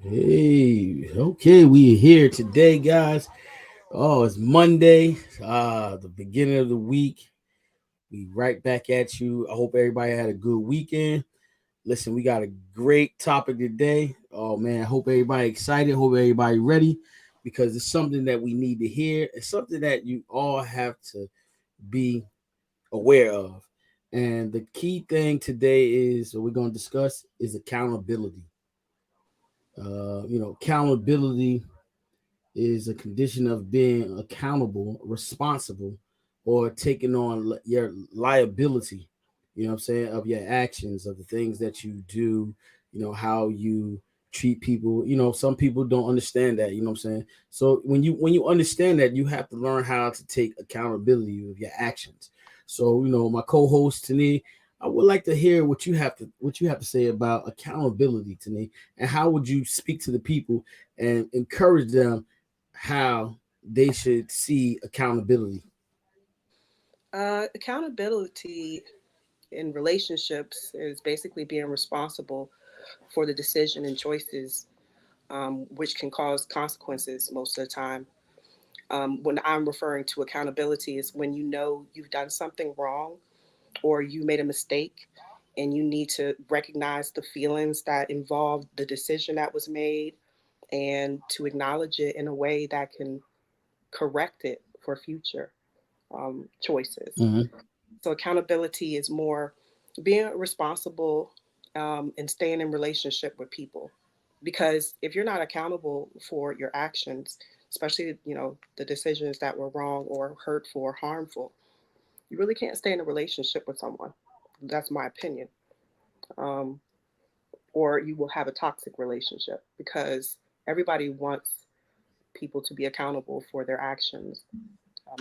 Hey, okay, we here today, guys. Oh, it's Monday, the beginning of the week. We right back at you. I hope everybody had a good weekend. Listen, we got a great topic today. Oh man, I hope everybody excited. Hope everybody ready because it's something that we need to hear. It's something that you all have to be aware of. And the key thing today is what we're going to discuss is accountability. Accountability is a condition of being accountable, responsible, or taking on your liability, what I'm saying, of your actions, of the things that you do, how you treat people. Some people don't understand that, what I'm saying? So when you understand that, you have to learn how to take accountability of your actions. So, my co-host Tani, I would like to hear what you have to say about accountability, Tani, and how would you speak to the people and encourage them how they should see accountability. Accountability in relationships is basically being responsible for the decision and choices, which can cause consequences most of the time. When I'm referring to accountability, is when you know you've done something wrong or you made a mistake and you need to recognize the feelings that involved the decision that was made and to acknowledge it in a way that can correct it for future choices. Mm-hmm. So accountability is more being responsible and staying in relationship with people. Because if you're not accountable for your actions, especially the decisions that were wrong or hurtful or harmful, you really can't stay in a relationship with someone. That's my opinion. Um, or you will have a toxic relationship because everybody wants people to be accountable for their actions,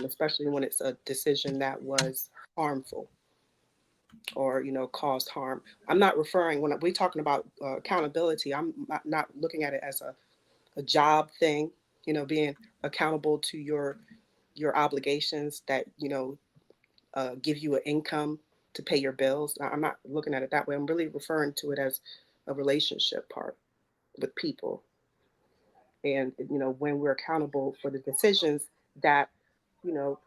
especially when it's a decision that was harmful or caused harm. I'm not referring when we're talking about accountability. I'm not looking at it as a job thing. Being accountable to your obligations that give you an income to pay your bills. I'm not looking at it that way. I'm really referring to it as a relationship part with people, and when we're accountable for the decisions that you know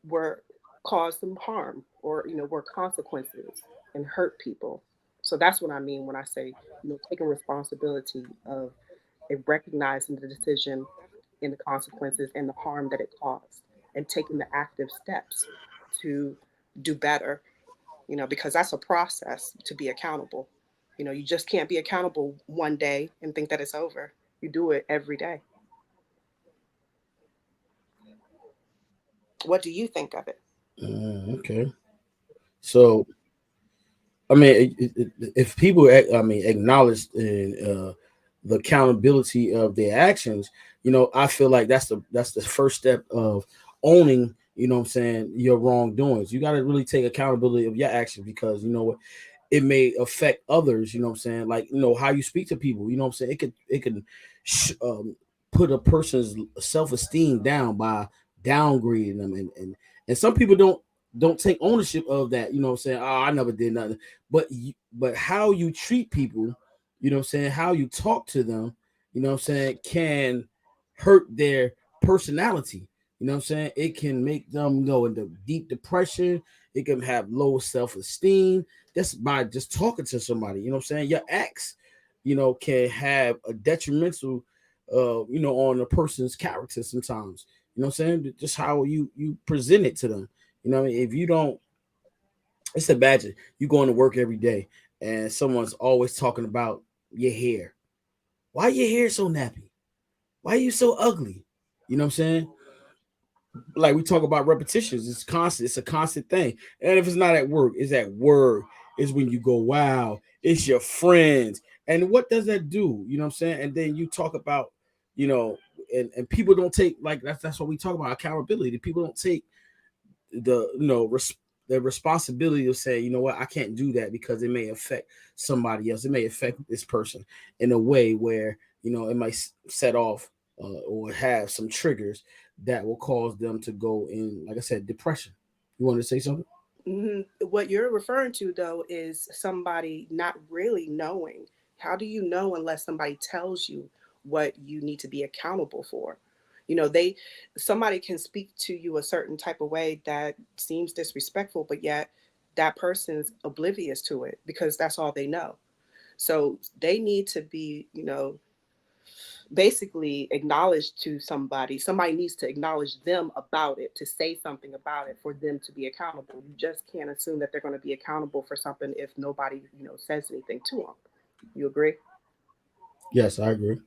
were caused some harm or were consequences and hurt people. So that's what I mean when I say taking responsibility of recognizing the decision and the consequences and the harm that it caused and taking the active steps to do better, because that's a process to be accountable. You just can't be accountable one day and think that it's over. You do it every day. What do you think of it? Okay. So, I mean, if people, acknowledge the accountability of their actions, I feel like that's the first step of owning. What I'm saying, your wrongdoings. You got to really take accountability of your actions because you know what it may affect others. What I'm saying, like how you speak to people. What I'm saying, it can sh- um, put a person's self esteem down by downgrading them, and some people don't take ownership of that. What I'm saying, oh, I never did nothing, but how you treat people, what I'm saying, how you talk to them, what I'm saying, can hurt their personality. What I'm saying, it can make them go into deep depression. It can have low self-esteem just by just talking to somebody. What I'm saying, your acts, can have a detrimental on a person's character sometimes. What I'm saying, just how you present it to them. What I mean, if you don't, it's imagine you going to work every day and someone's always talking about your hair. Why your hair so nappy? Why are you so ugly? You know what I'm saying? Like we talk about repetitions, it's constant, it's a constant thing. And if it's not at work, it's at work. It's when you go, wow, it's your friends. And what does that do? You know what I'm saying? And then you talk about, you know, and people don't take, like that's what we talk about, accountability. People don't take the responsibility of saying, you know what, I can't do that because it may affect somebody else. It may affect this person in a way where it might set off or have some triggers that will cause them to go in, like I said, depression. You want to say something? What you're referring to, though, is somebody not really knowing How do you know unless somebody tells you what you need to be accountable for? You know, they somebody can speak to you a certain type of way that seems disrespectful, but yet that person's oblivious to it because that's all they know. So they need to be, basically acknowledged to somebody. Somebody needs to acknowledge them about it, to say something about it for them to be accountable. You just can't assume that they're going to be accountable for something if nobody, says anything to them. You agree? Yes, I agree.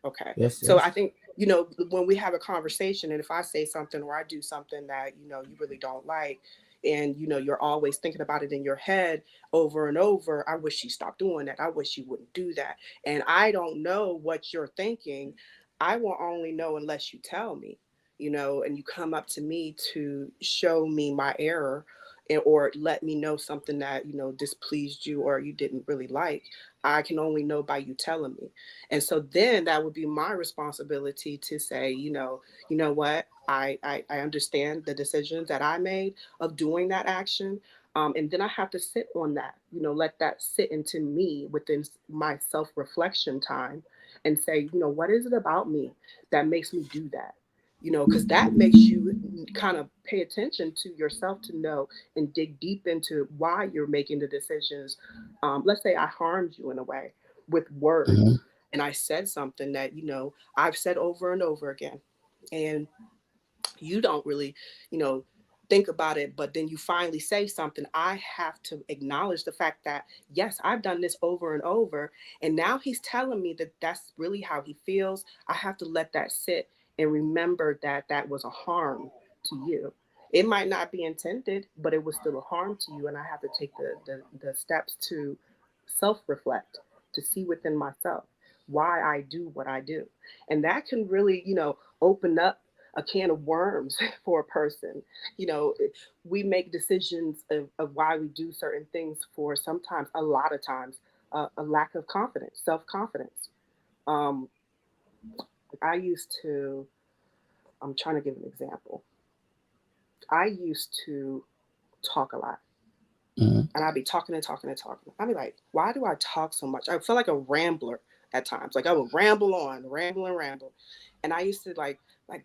Okay. Yes, So yes. I think, when we have a conversation and if I say something or I do something that, you really don't like, and, you're always thinking about it in your head over and over, I wish you stopped doing that. I wish you wouldn't do that. And I don't know what you're thinking. I will only know unless you tell me, and you come up to me to show me my error or let me know something that, displeased you or you didn't really like. I can only know by you telling me. And so then that would be my responsibility to say, what, I understand the decisions that I made of doing that action. And then I have to sit on that, let that sit into me within my self reflection time and say, what is it about me that makes me do that? Because that makes you kind of pay attention to yourself to know and dig deep into why you're making the decisions. Let's say I harmed you in a way with Hmm. words and I said something that, I've said over and over again. And you don't really, you know, think about it, but then you finally say something. I have to acknowledge the fact that, yes, I've done this over and over. And now he's telling me that that's really how he feels. I have to let that sit and remember that that was a harm to you. It might not be intended, but it was still a harm to you. And I have to take the steps to self reflect, to see within myself why I do what I do. And that can really, open up a can of worms for a person. You know, we make decisions of why we do certain things for sometimes, a lot of times, a lack of confidence, self confidence. Um, I used to, I'm trying to give an example. I used to talk a lot. Hmm. And I'd be talking and talking and talking. I'd be like, why do I talk so much? I feel like a rambler at times. Like I would ramble on, ramble and ramble. And I used to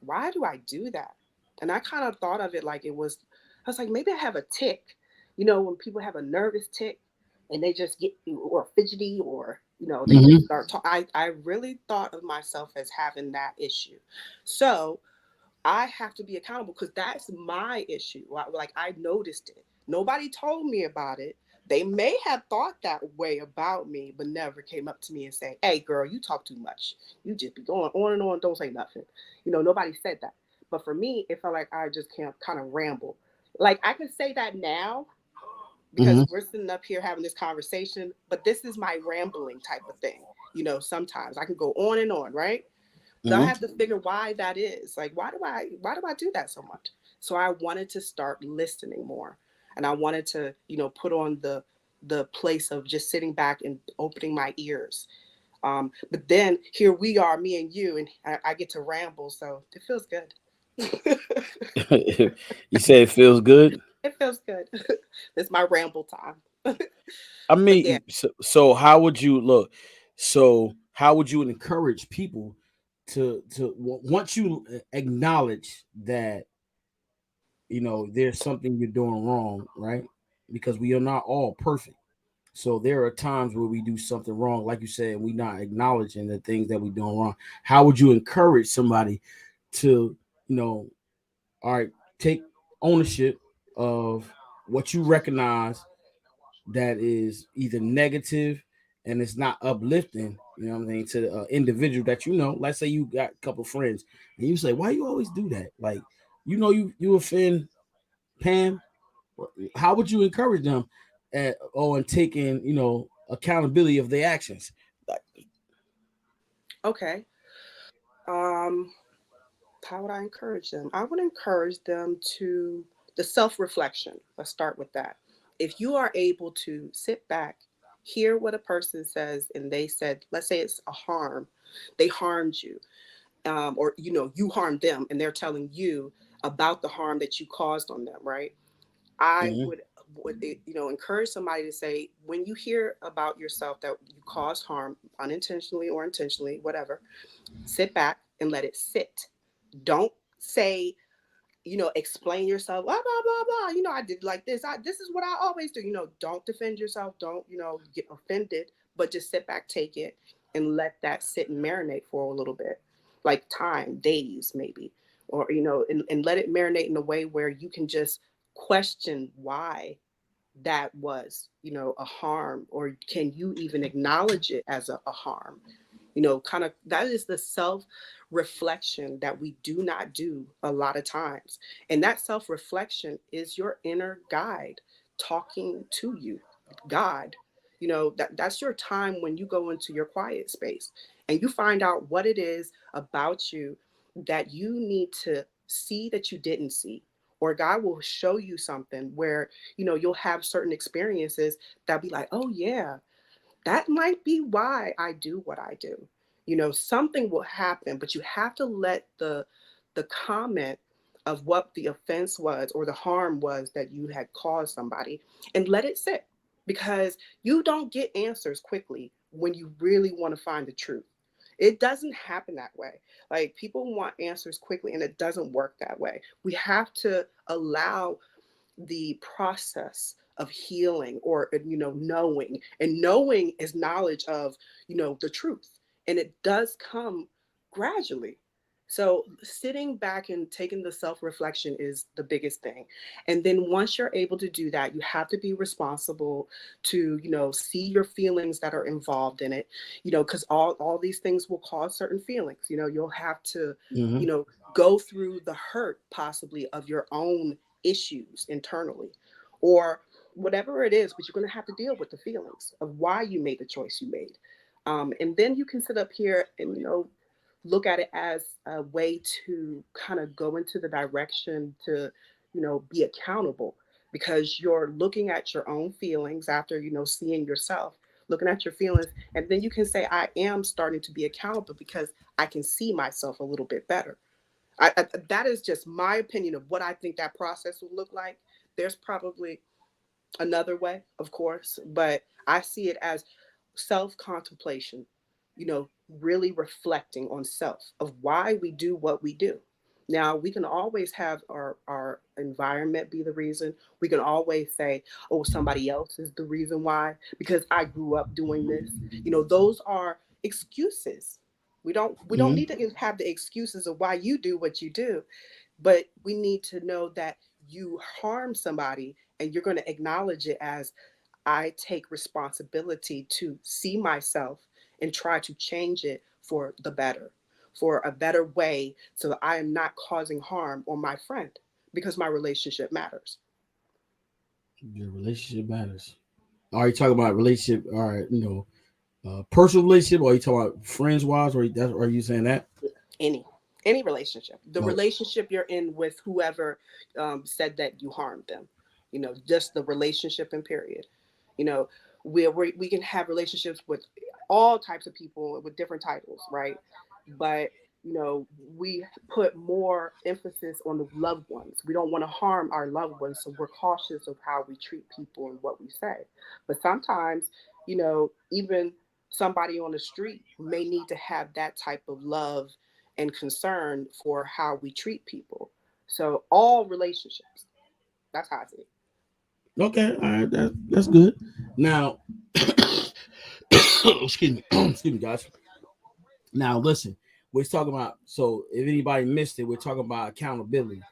why do I do that? And I kind of thought of it like it was, I was like, maybe I have a tick. When people have a nervous tick and they just get, or fidgety, or, they just Hmm. start talking. I really thought of myself as having that issue. So I have to be accountable because that's my issue. Like I noticed it. Nobody told me about it. They may have thought that way about me, but never came up to me and saying, "Hey, girl, you talk too much. You just be going on and on. Don't say nothing." Nobody said that. But for me, it felt like I just can't kind of ramble. Like I can say that now because Hmm. we're sitting up here having this conversation, but this is my rambling type of thing. Sometimes I can go on and on, right? So I Hmm. have to figure why that is. Like, why do I do that so much? So I wanted to start listening more, and I wanted to, put on the place of just sitting back and opening my ears. But then here we are, me and you, and I get to ramble, so it feels good. it You say it feels good. feels good. It's my ramble time. I But yeah, mean, so how would you look? So how would you encourage people to once you acknowledge that there's something you're doing wrong, right? Because we are not all perfect. So there are times where we do something wrong, like you said, we not acknowledging the things that we're doing wrong. How would you encourage somebody to, you know, all right, take ownership of what you recognize that is either negative and it's not uplifting, what I'm saying, to the individual that let's say you got a couple friends and you say, why you always do that? Like, you offend Pam. How would you encourage them on taking, accountability of their actions? Like, okay. Um, how would I encourage them? I would encourage them to the self reflection. Let's start with that. If you are able to sit back, hear what a person says, and they said, let's say it's a harm, they harmed you, or you harmed them, and they're telling you about the harm that you caused on them, right? I mhm. would encourage somebody to say, when you hear about yourself that you cause harm unintentionally or intentionally, whatever, sit back and let it sit. Don't say, explain yourself, blah, blah, blah, blah. I did like this. This is what I always do. Don't defend yourself. Don't, get offended, but just sit back, take it, and let that sit and marinate for a little bit, like time, days, maybe, or, and let it marinate in a way where you can just question why that was, a harm, or can you even acknowledge it as a harm? Kind of, that is the self reflection that we do not do a lot of times. And that self reflection is your inner guide talking to you, God. That's your time when you go into your quiet space and you find out what it is about you that you need to see that you didn't see. Or God will show you something where, you'll have certain experiences that be like, oh, yeah, that might be why I do what I do. Something will happen, but you have to let the comment of what the offense was or the harm was that you had caused somebody, and let it sit, because you don't get answers quickly when you really want to find the truth. It doesn't happen that way. Like, people want answers quickly, and it doesn't work that way. We have to allow the process of healing, or knowing, and knowing is knowledge of the truth, and it does come gradually. So sitting back and taking the self-reflection is the biggest thing. And then once you're able to do that, you have to be responsible to see your feelings that are involved in it, because all these things will cause certain feelings. You'll have to Mm-hmm. go through the hurt possibly of your own issues internally, or whatever it is, but you're going to have to deal with the feelings of why you made the choice you made. And then you can sit up here and look at it as a way to kind of go into the direction to be accountable, because you're looking at your own feelings after seeing yourself, looking at your feelings, and then you can say, I am starting to be accountable because I can see myself a little bit better. That is just my opinion of what I think that process will look like. There's probably another way, of course, but I see it as self contemplation, really reflecting on self of why we do what we do. Now, we can always have our environment be the reason. We can always say, oh, somebody else is the reason why, because I grew up doing this. Those are excuses. We don't Mm-hmm. need to have the excuses of why you do what you do, but we need to know that you harm somebody, and you're going to acknowledge it as, I take responsibility to see myself and try to change it for the better, for a better way, so that I am not causing harm on my friend, because my relationship matters. Your relationship matters. Are you talking about relationship? All right, personal relationship, or are you talking about friends wise, or are you saying that? Any any relationship, the Oh, relationship you're in with whoever said that you harmed them, just the relationship in period. you know we can have relationships with all types of people with different titles, right? But we put more emphasis on the loved ones. We don't want to harm our loved ones, so we're cautious of how we treat people and what we say. But sometimes, even somebody on the street may need to have that type of love and concern for how we treat people. So all relationships, that's how I see it. okay, all right, that's good. Now, excuse me, excuse me, guys. Now, listen, we're talking about. So, if anybody missed it, we're talking about accountability.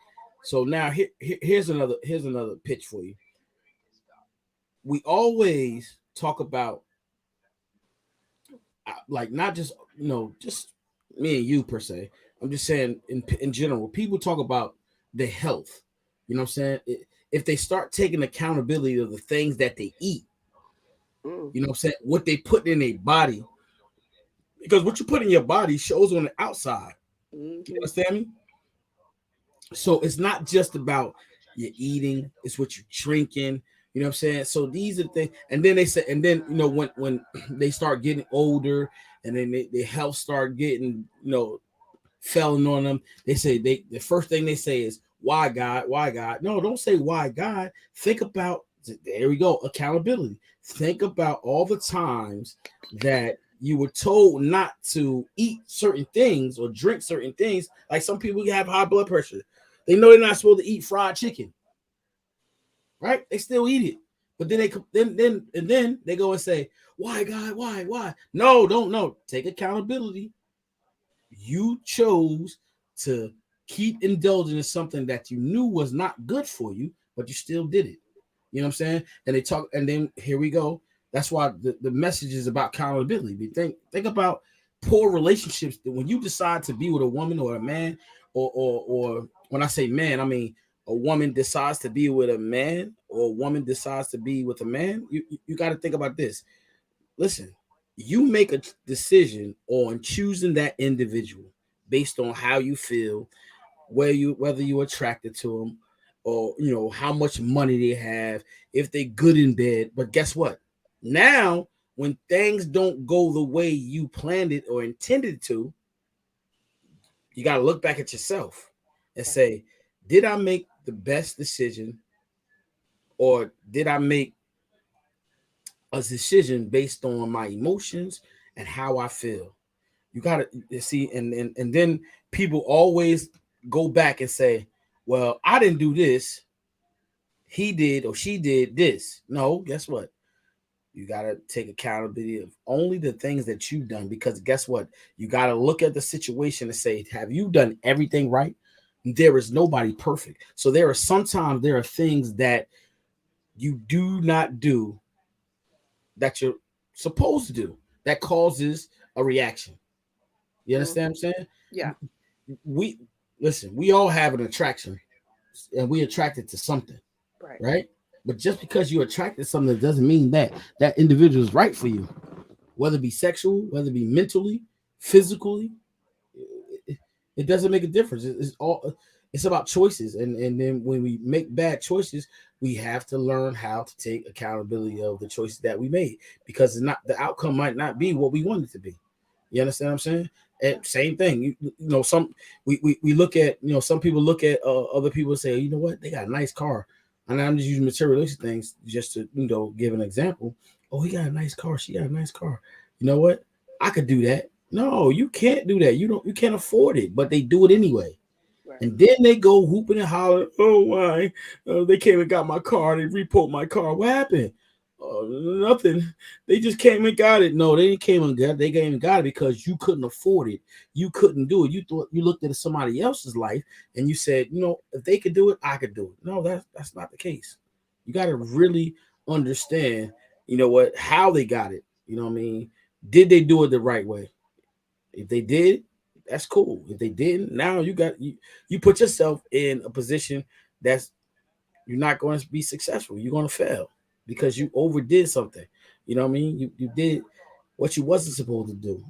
So now, here's another pitch for you. We always talk about, like, not just just me and you per se. I'm just saying in general, people talk about their health. You know what I'm saying? If they start taking accountability of the things that they eat, Mm, you know what I'm saying, what they put in their body, because what you put in your body shows on the outside. You hmm understand me? So it's not just about your eating, it's what you're drinking. You know what I'm saying? So these are things, and then they say, and then when they start getting older, and then their health start getting felling on them, they say the first thing they say is, why God? Why God? No, don't say why God. Think about There we go. Accountability. Think about all the times that you were told not to eat certain things or drink certain things. Like some people have high blood pressure. They know they're not supposed to eat fried chicken, right? They still eat it. But then they go and say, "Why, God? Why?" No, don't know. Take accountability. You chose to keep indulging in something that you knew was not good for you, but you still did it. You know what I'm saying? And they talk, and then here we go. That's why the message is about accountability. Think about poor relationships that when you decide to be with a woman or a man, or when I say man, I mean a woman decides to be with a man or a woman decides to be with a man. You got to think about this. Listen, you make a decision on choosing that individual based on how you feel, whether you're attracted to them, or how much money they have, if they're good in bed. But guess what? Now, when things don't go the way you planned it or intended to, you got to look back at yourself and Right. say, did I make the best decision, or did I make a decision based on my emotions and how I feel? You got to see, and then people always go back and say, "Well, I didn't do this. He did or she did this." No, guess what? You got to take accountability of only the things that you've done, because guess what? You got to look at the situation and say, "Have you done everything right?" There is nobody perfect, so there are things that you do not do that you're supposed to do that causes a reaction. You Mm-hmm. understand what I'm saying? Yeah. We listen, we all have an attraction and we attracted to something, Right. right? But just because you're attracted to something doesn't mean that that individual is right for you, whether it be sexual, whether it be mentally, physically. It doesn't make a difference. It's about choices, and then when we make bad choices, we have to learn how to take accountability of the choices that we made, because it's not the outcome might not be what we want it to be. You understand what I'm saying? And Yeah. same thing. Some we look at, some people look at other people and say, you know what, they got a nice car. And I'm just using materialistic things just to give an example. Oh, he got a nice car. She got a nice car. You know what? I could do that. No, you can't do that. You can't afford it, but they do it anyway. Right. And then they go whooping and hollering. Oh, why? They came and got my car. They repoed my car. What happened? Nothing. They just came and got it. No, they didn't came and got it. They came and got it because you couldn't afford it. You couldn't do it. You looked at somebody else's life and you said, if they could do it, I could do it. No, that's not the case. You got to really understand, how they got it. You know what I mean? Did they do it the right way? If they did, that's cool. If they didn't, now you put yourself in a position that's you're not going to be successful. You're going to fail because you overdid something. You know what I mean? You did what you wasn't supposed to do.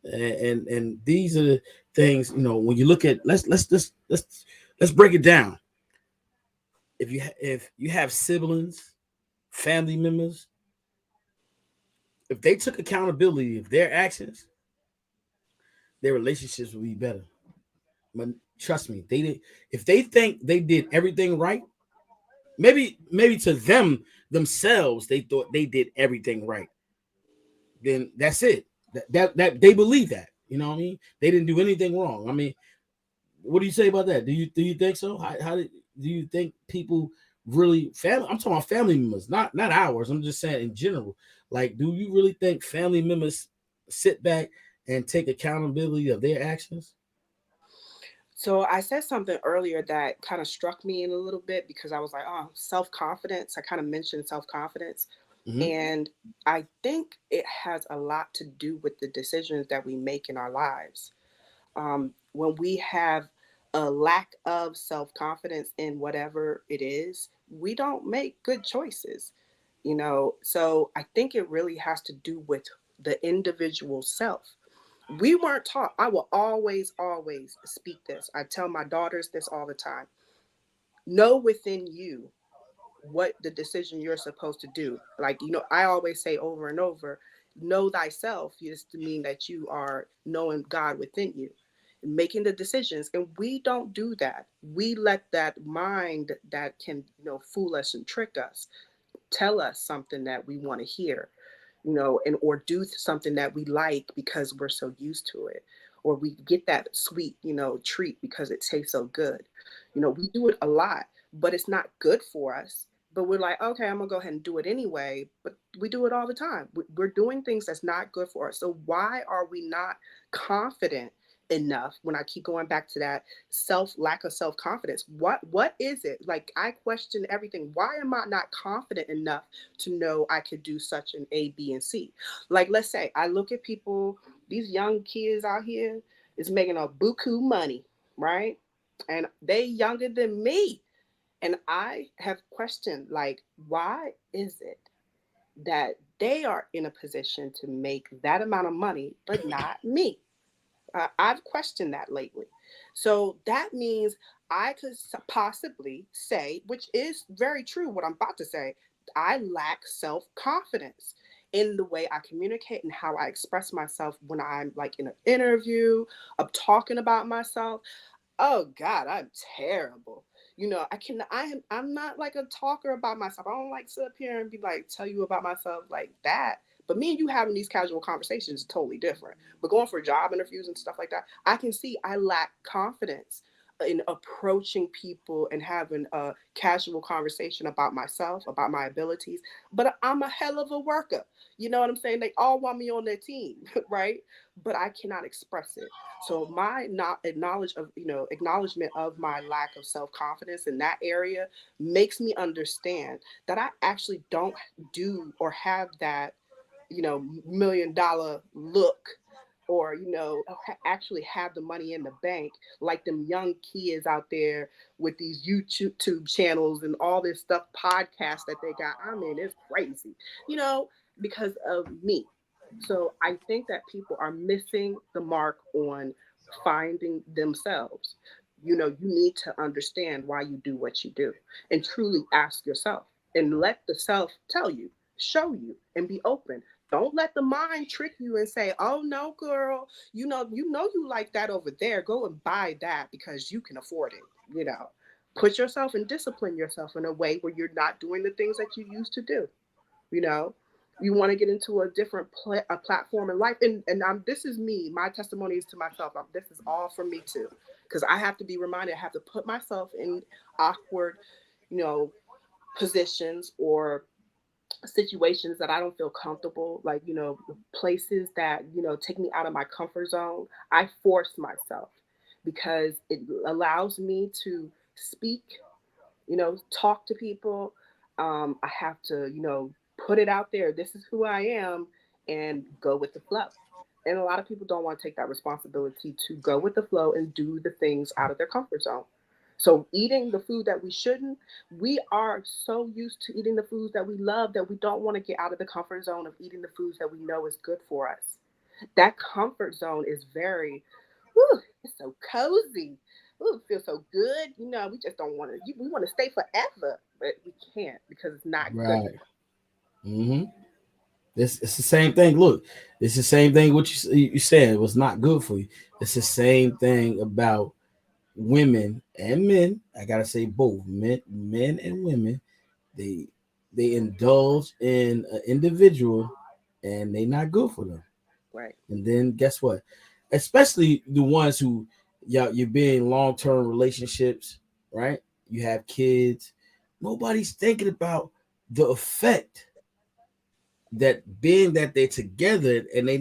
And these are the things. When you look at let's break it down. If you have siblings, family members, if they took accountability of their actions, their relationships will be better. But trust me, they did. If they think they did everything right, maybe to themselves they thought they did everything right. Then that's it. That they believe that. You know what I mean? They didn't do anything wrong. I mean, what do you say about that? Do you think so? Do you think people really family? I'm talking about family members, not ours. I'm just saying in general. Like, do you really think family members sit back and take accountability of their actions? So I said something earlier that kind of struck me in a little bit because I was like, oh, self confidence. I kind of mentioned self confidence. Mm-hmm. And I think it has a lot to do with the decisions that we make in our lives. When we have a lack of self confidence in whatever it is, we don't make good choices. So I think it really has to do with the individual self. We weren't taught. I will always speak this. I tell my daughters this all the time. Know within you what the decision you're supposed to do. Like, I always say over and over, know thyself is to mean that you are knowing God within you and making the decisions. And we don't do that. We let that mind that can, fool us and trick us tell us something that we want to hear, and or do something that we like because we're so used to it, or we get that sweet, treat because it tastes so good. We do it a lot, but it's not good for us. But we're like, okay, I'm gonna go ahead and do it anyway. But we do it all the time. We're doing things that's not good for us. So why are we not confident enough? When I keep going back to that lack of self confidence, what is it? Like, I question everything. Why am I not confident enough to know I could do such an A, B, and C? Like, let's say I look at people, these young kids out here is making a buku money, right? And they younger than me. And I have questioned, like, why is it that they are in a position to make that amount of money, but not me? I've questioned that lately. So that means I could possibly say, which is very true, what I'm about to say, I lack self confidence in the way I communicate and how I express myself when I'm like in an interview, of talking about myself. Oh God, I'm terrible. I'm not like a talker about myself. I don't like sit up here and be like tell you about myself like that. But me and you having these casual conversations is totally different. But going for job interviews and stuff like that, I can see I lack confidence in approaching people and having a casual conversation about myself, about my abilities. But I'm a hell of a worker. You know what I'm saying? They all want me on their team, right? But I cannot express it. So my not acknowledgement of my lack of self-confidence in that area makes me understand that I actually don't do or have that, $1 million look, or actually have the money in the bank like them young kids out there with these YouTube channels and all this stuff, podcasts that they got. I mean, it's crazy, you know, because of me. So I think that people are missing the mark on finding themselves. You need to understand why you do what you do and truly ask yourself and let the self tell you, show you, and be open. Don't let the mind trick you and say, "Oh no, girl, you like that over there. Go and buy that because you can afford it." Put yourself and discipline yourself in a way where you're not doing the things that you used to do. You know, you want to get into a different a platform in life, and this is me. My testimony is to myself. This is all for me too, because I have to be reminded. I have to put myself in awkward, you know, positions or situations that I don't feel comfortable, like, places that, take me out of my comfort zone. I force myself because it allows me to speak, talk to people. I have to, put it out there. This is who I am, and go with the flow. And a lot of people don't want to take that responsibility to go with the flow and do the things out of their comfort zone. So eating the food that we shouldn't, we are so used to eating the foods that we love that we don't want to get out of the comfort zone of eating the foods that we know is good for us. That comfort zone is very, whew, it's so cozy. Ooh, it feels so good. We just don't want to. We want to stay forever, but we can't because it's not good. Right. Hmm. It's the same thing. Look, it's the same thing. What you said was not good for you. It's the same thing about women and men. I gotta say both men and women. They they indulge in an individual, and they not good for them. Right. And then guess what? Especially the ones who, yeah, you're being long term relationships, right? You have kids. Nobody's thinking about the effect that being that they're together and they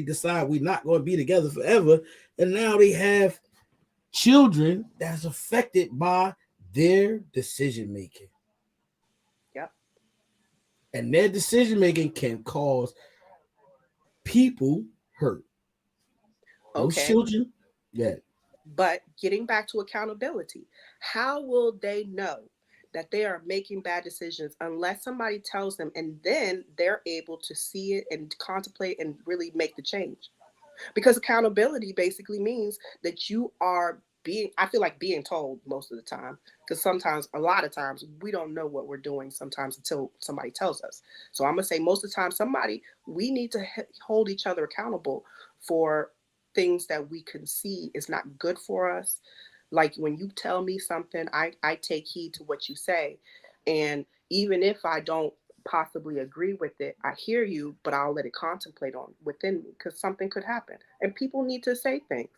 decide we're not going to be together forever, and now they have children that's affected by their decision making, Yep. and their decision making can cause people hurt. Those Okay. children, yeah. But getting back to accountability, how will they know that they are making bad decisions unless somebody tells them and then they're able to see it and contemplate and really make the change? Because accountability basically means that you are being, I feel like being told most of the time, because sometimes, a lot of times, we don't know what we're doing sometimes until somebody tells us. So I'm going to say most of the time, we need to hold each other accountable for things that we can see is not good for us. Like when you tell me something, I take heed to what you say. And Even if I don't possibly agree with it, I hear you, but I'll let it contemplate on within me because something could happen. And people need to say things.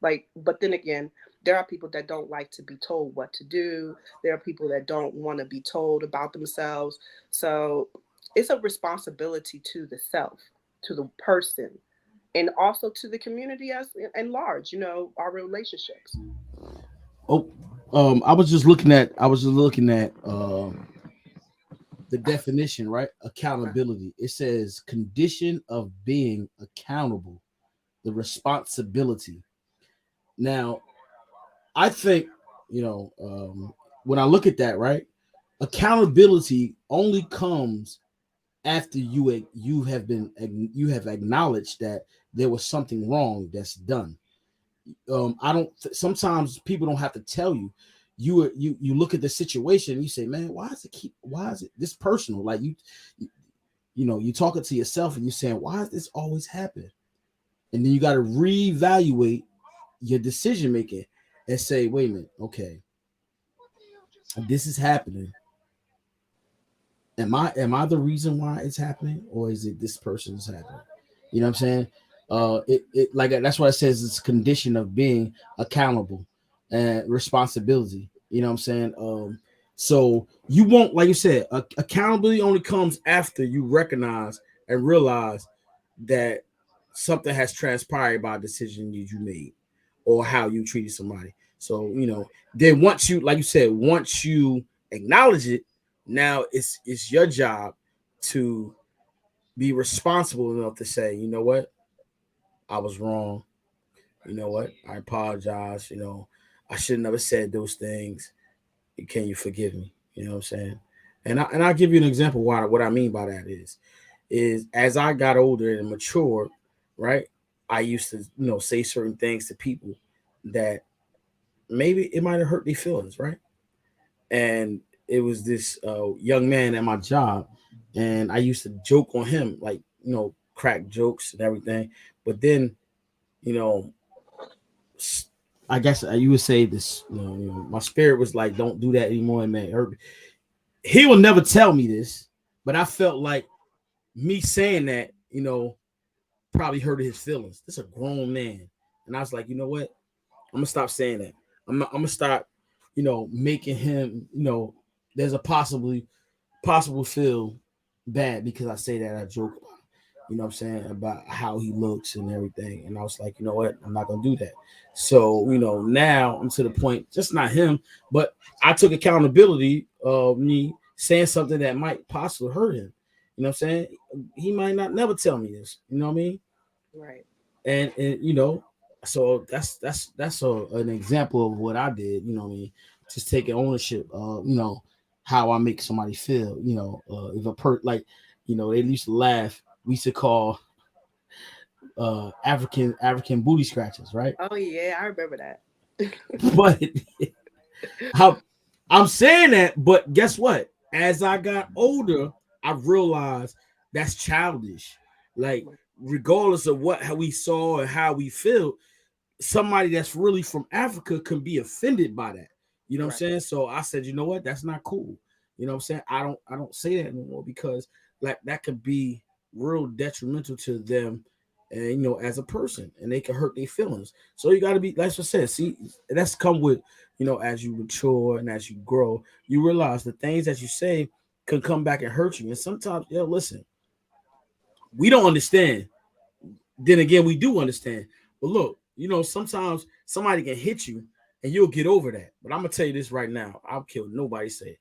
Like, but then again, there are people that don't like to be told what to do. There are people that don't want to be told about themselves. So it's a responsibility to the self, to the person, and also to the community as in large, our relationships. Oh, I was just looking at the definition, right? Okay. Accountability. It says condition of being accountable, the responsibility. Now, I think, you know, when I look at that, right? Accountability only comes after you have acknowledged that there was something wrong that's done. I don't. Sometimes people don't have to tell you. You look at the situation and you say, man, why is it this personal? Like you talking to yourself and you're saying, why is this always happening? And then you got to reevaluate your decision making and say, wait a minute, okay, this is happening. Am I the reason why it's happening, or is it this person's happening? You know what I'm saying? It like that's why it says it's a condition of being accountable and responsibility. You know what I'm saying? So you won't, like you said, accountability only comes after you recognize and realize that something has transpired by a decision you made or how you treated somebody. So then once you, like you said, once you acknowledge it, now it's your job to be responsible enough to say, you know what, I was wrong. You know what, I apologize. I should have never said those things. Can you forgive me? You know what I'm saying? And I'll give you an example why what I mean by that is as I got older and matured, right? I used to, say certain things to people that maybe it might have hurt their feelings, right? And it was this young man at my job, and I used to joke on him, like crack jokes and everything. But then, you know, I guess you would say this. My spirit was like, "Don't do that anymore," and man, it hurt. He will never tell me this, but I felt like me saying that, probably hurted his feelings. This is a grown man, and I was like, you know what? I'm gonna stop saying that. I'm gonna stop, making him, there's a possible feel bad because I say that I joke about, what I'm saying, about how he looks and everything. And I was like, you know what, I'm not gonna do that. So, now I'm to the point, just not him, but I took accountability of me saying something that might possibly hurt him. You know what I'm saying? He might not never tell me this, you know what I mean? Right. And so that's an example of what I did, you know what I mean? Just taking ownership of, how I make somebody feel, if a like, they used to laugh, we used to call African booty scratches, right? Oh yeah, I remember that. But how I'm saying that, but guess what? As I got older, I realized that's childish. Like, regardless of what how we saw and how we feel, somebody that's really from Africa can be offended by that. You know what I'm Right. saying? So I said, you know what? That's not cool. You know what I'm saying? I don't say that anymore because like that could be real detrimental to them and as a person, and they can hurt their feelings. So you got to be, like I said, see, that's come with, as you mature and as you grow, you realize the things that you say can come back and hurt you. And sometimes, listen, we don't understand. Then again, we do understand. But look, sometimes somebody can hit you and you'll get over that. But I'm gonna tell you this right now. I'll kill nobody say it.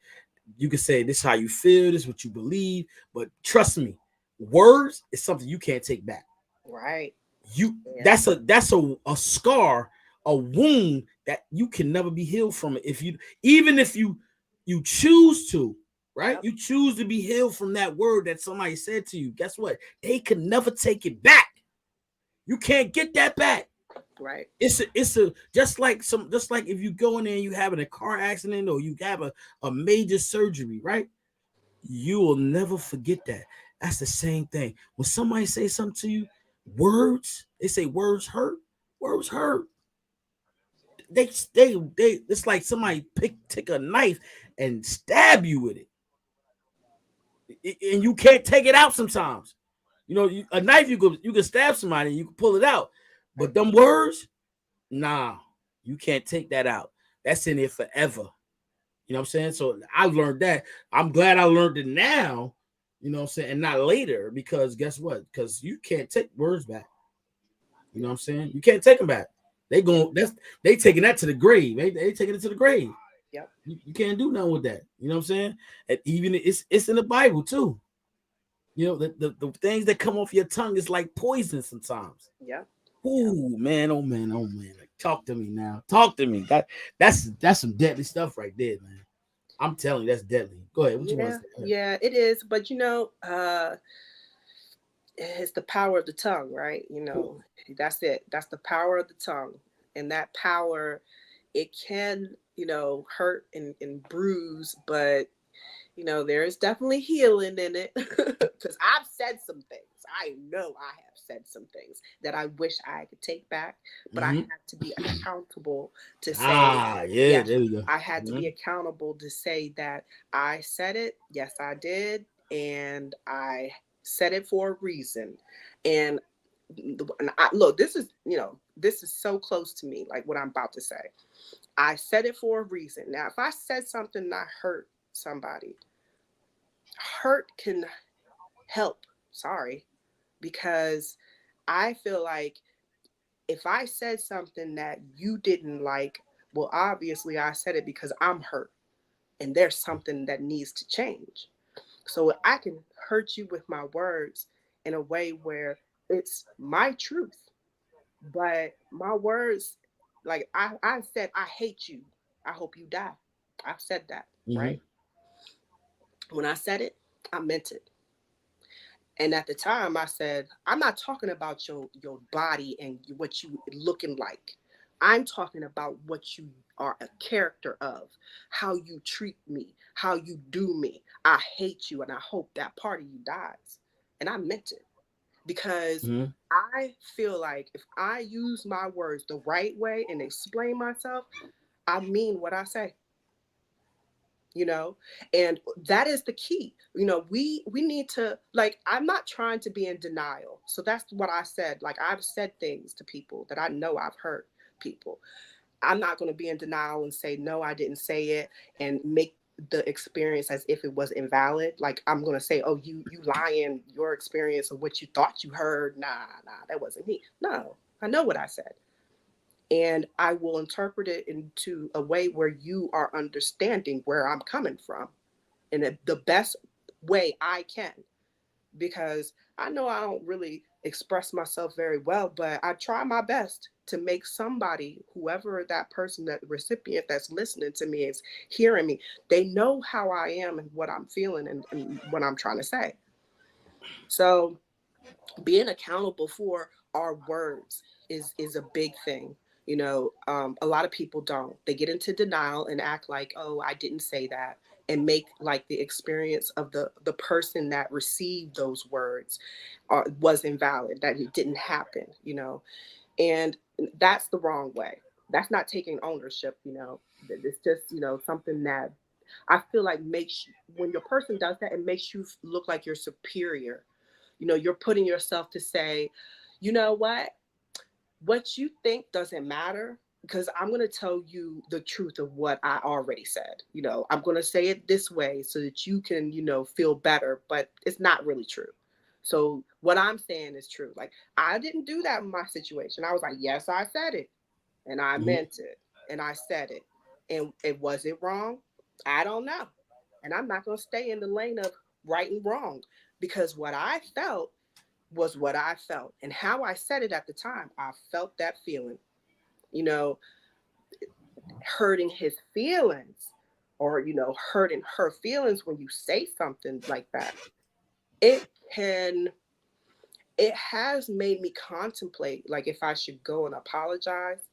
You can say this is how you feel, this is what you believe, but trust me, words is something you can't take back. Right. You Yeah. that's a scar, a wound that you can never be healed from it. If you even if you choose to, right? Yep. You choose to be healed from that word that somebody said to you. Guess what? They can never take it back. You can't get that back. Right. It's a just like if you go in there and you having a car accident or you have a major surgery, right? You will never forget that. That's the same thing. When somebody say something to you, words, they say words hurt. Words hurt. They it's like somebody take a knife and stab you with it. and you can't take it out sometimes. You know, a knife you can stab somebody, you can pull it out, but them words, nah, you can't take that out. That's in it forever. You know what I'm saying? So I learned that. I'm glad I learned it now. You know what I'm saying, and not later, because guess what? Because you can't take words back. You know what I'm saying? You can't take them back. They taking that to the grave. They taking it to the grave. Yep. You can't do nothing with that. You know what I'm saying? And even it's in the Bible too. You know, the things that come off your tongue is like poison sometimes. Yep. Yep. Ooh, man, oh man, oh man. Like, talk to me now. Talk to me. That's some deadly stuff right there, man. I'm telling you, that's deadly. Go ahead. What you want to Yeah. say? Yeah, it is. But it's the power of the tongue, right? That's it. That's the power of the tongue. And that power, it can, hurt and bruise, but there is definitely healing in it. Because I've said some things. I know I have said some things that I wish I could take back, but I Mm-hmm. had to be accountable to say, Ah, yeah, yes, there we go. I had to be Mm-hmm. accountable to say that I said it. Yes, I did. And I said it for a reason. And, look, this is so close to me, like what I'm about to say. I said it for a reason. Now, if I said something that hurt somebody, hurt can help. Sorry. Because I feel like if I said something that you didn't like, well, obviously I said it because I'm hurt and there's something that needs to change. So I can hurt you with my words in a way where it's my truth, but my words, like I said, I hate you. I hope you die. I've said that, Mm-hmm. right? When I said it, I meant it. And at the time, I said, I'm not talking about your body and what you looking like. I'm talking about what you are a character of, how you treat me, how you do me. I hate you, and I hope that part of you dies. And I meant it because Mm-hmm. I feel like if I use my words the right way and explain myself, I mean what I say, you know and that is the key. We need to, like, I'm not trying to be in denial, so that's what I said. Like, I've said things to people that I know I've hurt people. I'm not going to be in denial and say no, I didn't say it, and make the experience as if it was invalid. Like, I'm going to say, oh, you lying, your experience of what you thought you heard, nah, that wasn't me. No, I know what I said, and I will interpret it into a way where you are understanding where I'm coming from in the best way I can. Because I know I don't really express myself very well, but I try my best to make somebody, whoever that person, that recipient that's listening to me is hearing me, they know how I am and what I'm feeling and what I'm trying to say. So being accountable for our words is a big thing. A lot of people don't. They get into denial and act like, oh, I didn't say that, and make like the experience of the person that received those words was invalid, that it didn't happen. And that's the wrong way. That's not taking ownership. It's just something that I feel like makes you, when your person does that, it makes you look like you're superior. You're putting yourself to say, you know what you think doesn't matter, because I'm going to tell you the truth of what I already said. I'm going to say it this way so that you can, feel better, but it's not really true. So what I'm saying is true. Like, I didn't do that in my situation. I was like, yes, I said it, and I Mm-hmm. meant it, and I said it. And it was it wrong? I don't know. And I'm not going to stay in the lane of right and wrong, because what I felt was what I felt, and how I said it at the time. I felt that feeling, you know, hurting his feelings, or hurting her feelings when you say something like that. It can it has made me contemplate, like, if I should go and apologize,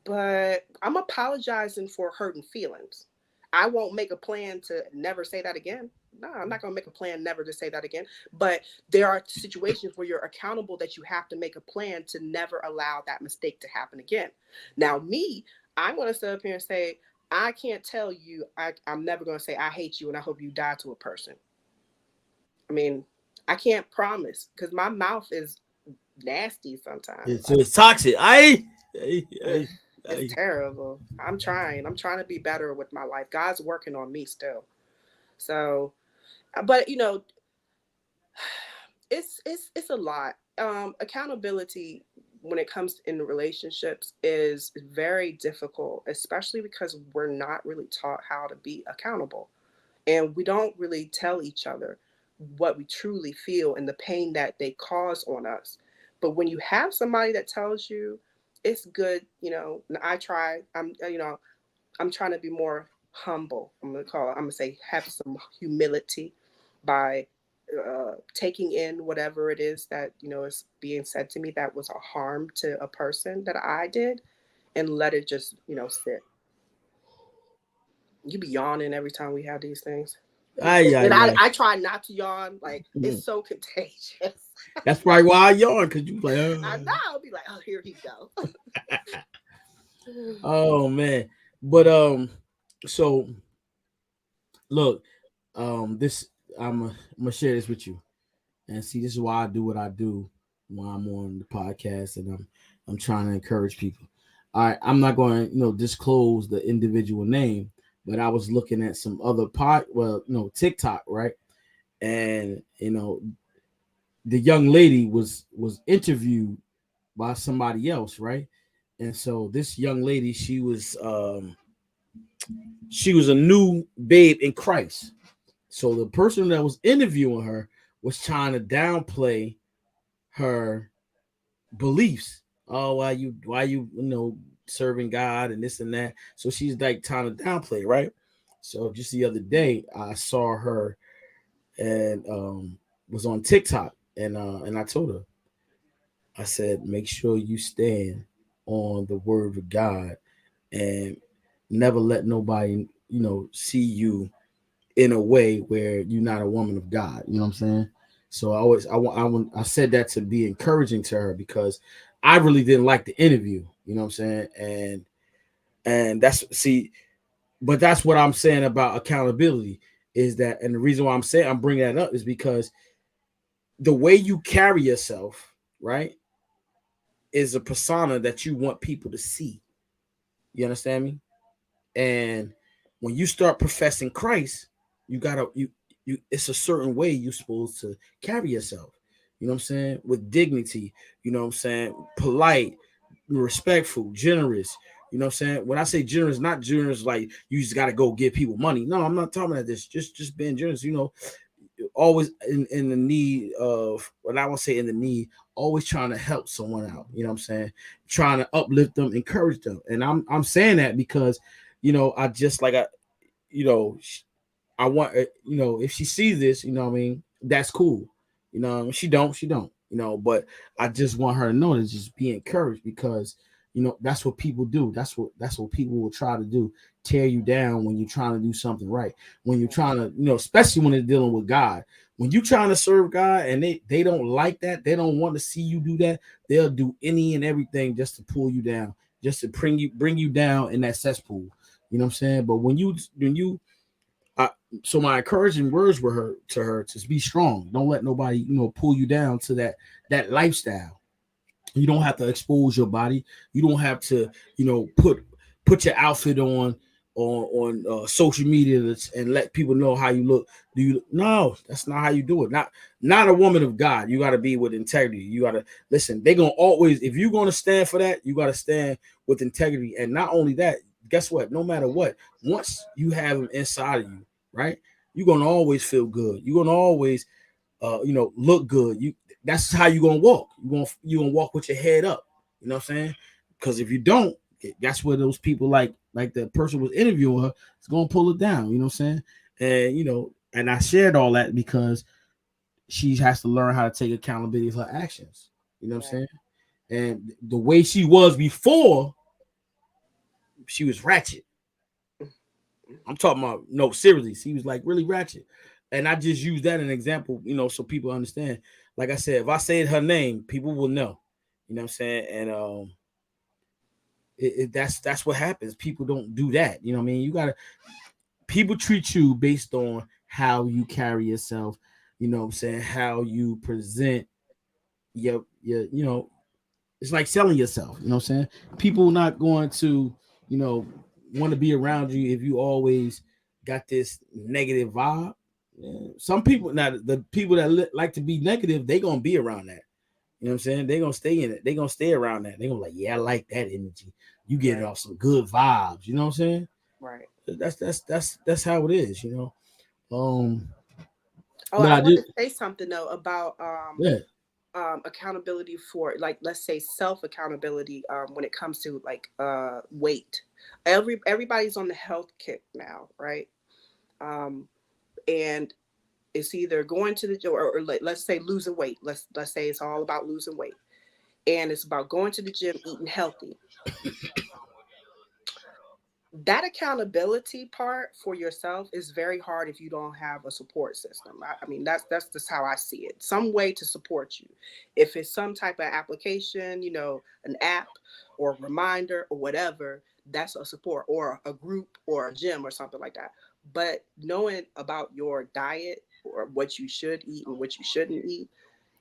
but I'm apologizing for hurting feelings. I won't make a plan to never say that again. No, I'm not going to make a plan never to say that again. But there are situations where you're accountable, that you have to make a plan to never allow that mistake to happen again. Now, me, I'm going to sit up here and say, I can't tell you, I'm never going to say, I hate you and I hope you die to a person. I mean, I can't promise because my mouth is nasty sometimes. So it's toxic. It's terrible. I'm trying to be better with my life. God's working on me still. So, but it's a lot. Accountability when it comes in relationships is very difficult, especially because we're not really taught how to be accountable, and we don't really tell each other what we truly feel and the pain that they cause on us. But when you have somebody that tells you, it's good. I try. I'm trying to be more humble. I'm gonna say have some humility by taking in whatever it is that is being said to me that was a harm to a person that I did, and let it just sit. You be yawning every time we have these things, and I try not to yawn. Like it's so contagious. That's probably why I yawn, because you like, I know. I'll be like, oh, here he go. Oh man. But so look, this I'm gonna share this with you. And see, this is why I do what I do when I'm on the podcast, and I'm trying to encourage people. All right, I'm not going to disclose the individual name, but I was looking at some other TikTok, right? And the young lady was interviewed by somebody else, right? And so this young lady, she was a new babe in Christ. So the person that was interviewing her was trying to downplay her beliefs. Oh, why you serving God and this and that. So she's like trying to downplay, right? So just the other day, I saw her and was on TikTok, and I told her, I said, make sure you stand on the word of God and never let nobody see you in a way where you're not a woman of God. You know what I'm saying? So I said that to be encouraging to her, because I really didn't like the interview. You know what I'm saying? And but that's what I'm saying about accountability is that, and the reason why I'm bringing that up is because the way you carry yourself, right, is a persona that you want people to see. You understand me? And when you start professing Christ, you it's a certain way you're supposed to carry yourself. You know what I'm saying? With dignity, you know what I'm saying? Polite, respectful, generous. You know what I'm saying? When I say generous, not generous like you just gotta go give people money. No, I'm not talking about this. Just being generous, always in the need of, well, I won't say in the need, always trying to help someone out. You know what I'm saying? Trying to uplift them, encourage them. And I'm saying that because, I just like you know, I want, if she sees this, what I mean, that's cool. She don't, but I just want her to know to just be encouraged, because, that's what people do. That's what people will try to do. Tear you down when you're trying to do something right. When you're trying to, especially when they're dealing with God. When you're trying to serve God and they don't like that, they don't want to see you do that, they'll do any and everything just to pull you down, just to bring you down in that cesspool. You know what I'm saying? But when you so my encouraging words were to her to be strong. Don't let nobody, pull you down to that lifestyle. You don't have to expose your body. You don't have to, put your outfit on social media and let people know how you look. No, that's not how you do it. Not a woman of God. You got to be with integrity. You got to listen. They're gonna always, if you're gonna stand for that, you got to stand with integrity. And not only that, guess what? No matter what, once you have them inside of you, right? You're gonna always feel good. You're gonna always, look good. That's how you're gonna walk. You're gonna walk with your head up. You know what I'm saying? Because if you don't, that's where those people like the person was interviewing her, is gonna pull it down. You know what I'm saying? And and I shared all that because she has to learn how to take accountability for her actions. You know what I'm saying? And the way she was before, she was ratchet. I'm talking about, no, seriously, she was like really ratchet. And I just use that as an example, so people understand. Like I said, if I say her name, people will know. You know what I'm saying? And that's what happens. People don't do that. You know what I mean? People treat you based on how you carry yourself, you know what I'm saying, how you present your it's like selling yourself, you know what I'm saying? People not going to, you know, want to be around you if you always got this negative vibe. Yeah. Some people, now the people that like to be negative, they gonna be around that. You know what I'm saying? They gonna stay in it. They gonna stay around that. They gonna like, yeah, I like that energy. You get Right. off some good vibes. You know what I'm saying? Right. That's how it is. You know. Oh, But I I want did. to say something though about Yeah. accountability for, like, let's say self accountability, when it comes to like weight. Everybody's on the health kick now, right? Um, and it's either going to the gym, or let's say losing weight. Let's say it's all about losing weight, and it's about going to the gym, eating healthy. That accountability part for yourself is very hard if you don't have a support system. I mean, that's just how I see it. Some way to support you. If it's some type of application, an app or a reminder or whatever, that's a support, or a group or a gym or something like that. But knowing about your diet, or what you should eat and what you shouldn't eat,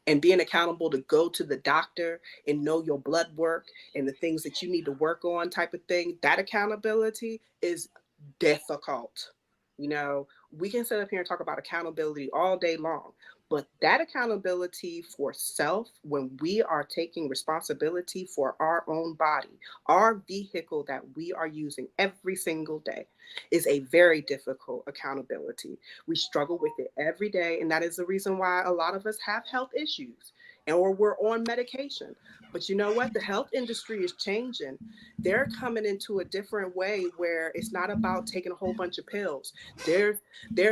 and being accountable to go to the doctor and know your blood work and the things that you need to work on, type of thing, that accountability is difficult. We can sit up here and talk about accountability all day long, but that accountability for self, when we are taking responsibility for our own body, our vehicle that we are using every single day, is a very difficult accountability. We struggle with it every day, and that is the reason why a lot of us have health issues, or we're on medication. But you know what? The health industry is changing. They're coming into a different way where it's not about taking a whole bunch of pills. There